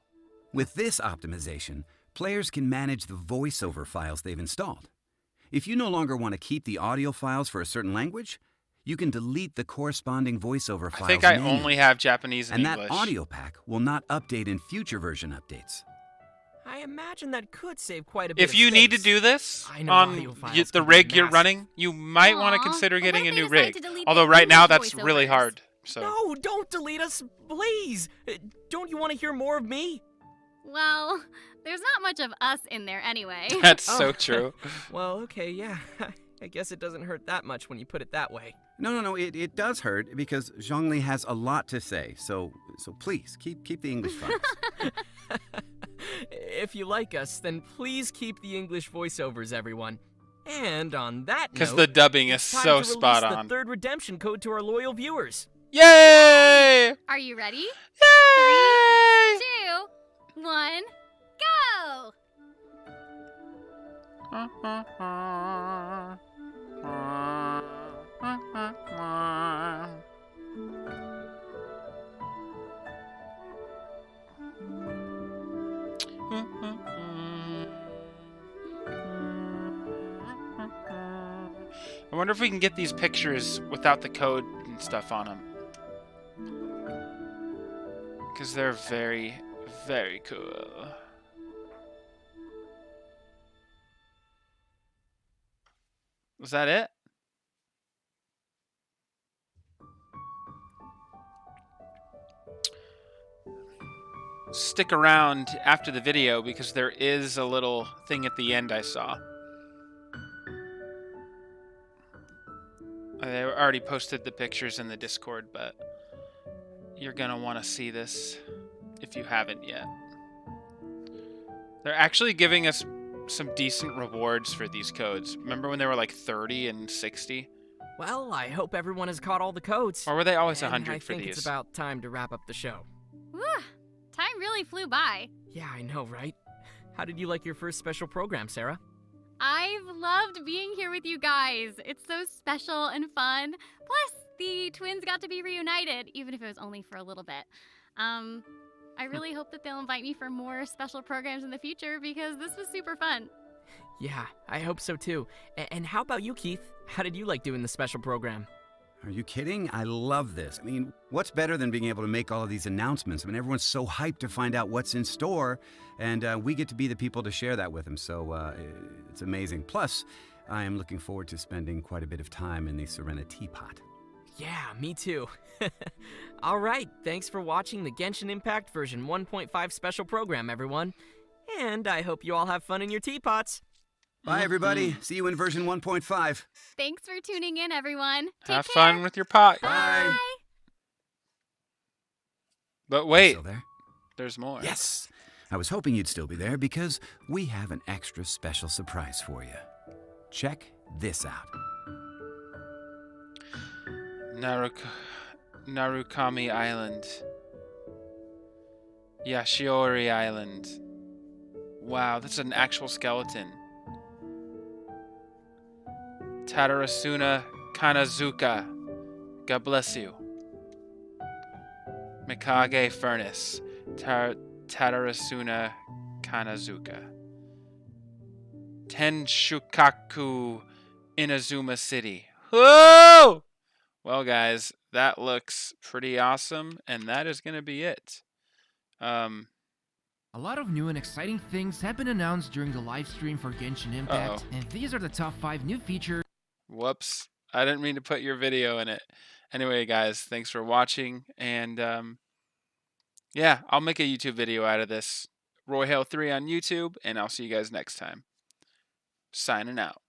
[SPEAKER 2] With this optimization, players can manage the voiceover files they've installed. If you no longer want to keep the audio files for a certain language, you can delete the corresponding voiceover files
[SPEAKER 1] I think I
[SPEAKER 2] manually.
[SPEAKER 1] only have Japanese and English.
[SPEAKER 2] That audio pack will not update in future version updates.
[SPEAKER 4] I imagine that could save quite a bit
[SPEAKER 1] If
[SPEAKER 4] of
[SPEAKER 1] you need to
[SPEAKER 4] space.
[SPEAKER 1] do this
[SPEAKER 4] I know
[SPEAKER 1] on
[SPEAKER 4] audio files
[SPEAKER 1] the
[SPEAKER 4] can be
[SPEAKER 1] rig you're
[SPEAKER 4] massive.
[SPEAKER 1] running, you might want to
[SPEAKER 3] Aw,
[SPEAKER 1] consider
[SPEAKER 3] but what
[SPEAKER 1] getting
[SPEAKER 3] if
[SPEAKER 1] a
[SPEAKER 3] they
[SPEAKER 1] new
[SPEAKER 3] decide
[SPEAKER 1] rig.
[SPEAKER 3] to delete
[SPEAKER 1] Although
[SPEAKER 3] the
[SPEAKER 1] right now
[SPEAKER 3] English
[SPEAKER 1] that's really
[SPEAKER 3] voiceovers?
[SPEAKER 1] hard. So
[SPEAKER 4] No, don't delete us, please. Don't you want to hear more of me?
[SPEAKER 3] Well, there's not much of us in there anyway.
[SPEAKER 1] that's
[SPEAKER 4] Oh.
[SPEAKER 1] so true.
[SPEAKER 4] Well, okay, yeah. I guess it doesn't hurt that much when you put it that way.
[SPEAKER 2] No, it does hurt because Zhongli has a lot to say. So please keep the English files.
[SPEAKER 4] If you like us, then please keep the English voiceovers, everyone. And on that note,
[SPEAKER 1] Because the dubbing is
[SPEAKER 4] it's time
[SPEAKER 1] so
[SPEAKER 4] to
[SPEAKER 1] spot
[SPEAKER 4] release
[SPEAKER 1] on.
[SPEAKER 4] the third redemption code to our loyal viewers.
[SPEAKER 1] Yay!
[SPEAKER 3] Are you ready?
[SPEAKER 1] Yay!
[SPEAKER 3] 2, 1, go!
[SPEAKER 1] I wonder if we can get these pictures without the code and stuff on them. Because they're very, very cool. Was that it? Stick around after the video because there is a little thing at the end I saw. They already posted the pictures in the Discord, but you're gonna want to see this if you haven't yet. They're actually giving us some decent rewards for these codes. Remember when they were like 30 and 60?
[SPEAKER 4] Well, I hope everyone has caught all the codes.
[SPEAKER 1] Or were they always
[SPEAKER 4] And
[SPEAKER 1] 100
[SPEAKER 4] I
[SPEAKER 1] for
[SPEAKER 4] think
[SPEAKER 1] these?
[SPEAKER 4] it's about time to wrap up the show.
[SPEAKER 3] Whew, time really flew by.
[SPEAKER 4] Yeah, I know, right? How did you like your first special program, Sarah?
[SPEAKER 3] I've loved being here with you guys. It's so special and fun. Plus, the twins got to be reunited, even if it was only for a little bit. I really hope that they'll invite me for more special programs in the future because this was super fun.
[SPEAKER 4] Yeah, I hope so too. And how about you, Keith? How did you like doing the special program?
[SPEAKER 2] Are you kidding? I love this. I mean, what's better than being able to make all of these announcements? I mean, everyone's so hyped to find out what's in store, and we get to be the people to share that with them, so it's amazing. Plus, I am looking forward to spending quite a bit of time in the Serena Teapot.
[SPEAKER 4] Yeah, me too. All right, thanks for watching the Genshin Impact version 1.5 special program, everyone. And I hope you all have fun in your teapots.
[SPEAKER 2] Bye, everybody. See you in version 1.5.
[SPEAKER 3] Thanks for tuning in, everyone. Take
[SPEAKER 1] Have
[SPEAKER 3] care.
[SPEAKER 1] fun with your pot.
[SPEAKER 3] Bye.
[SPEAKER 1] But wait,
[SPEAKER 2] Still there?
[SPEAKER 1] there's more.
[SPEAKER 2] Yes! I was hoping you'd still be there because we have an extra special surprise for you. Check this out.
[SPEAKER 1] Narukami Island. Yashiori Island. Wow, that's an actual skeleton. Tadarasuna Kanazuka. God bless you. Mikage Furnace. Tadarasuna Kanazuka. Tenshukaku Inazuma City. Whoa! Well, guys, that looks pretty awesome, and that is going to be it.
[SPEAKER 10] A lot of new and exciting things have been announced during the live stream for Genshin Impact, and these are the top 5 new features.
[SPEAKER 1] Whoops. I didn't mean to put your video in it. Anyway, guys, thanks for watching, and yeah, I'll make a YouTube video out of this. RoyHale3 on YouTube, and I'll see you guys next time. Signing out.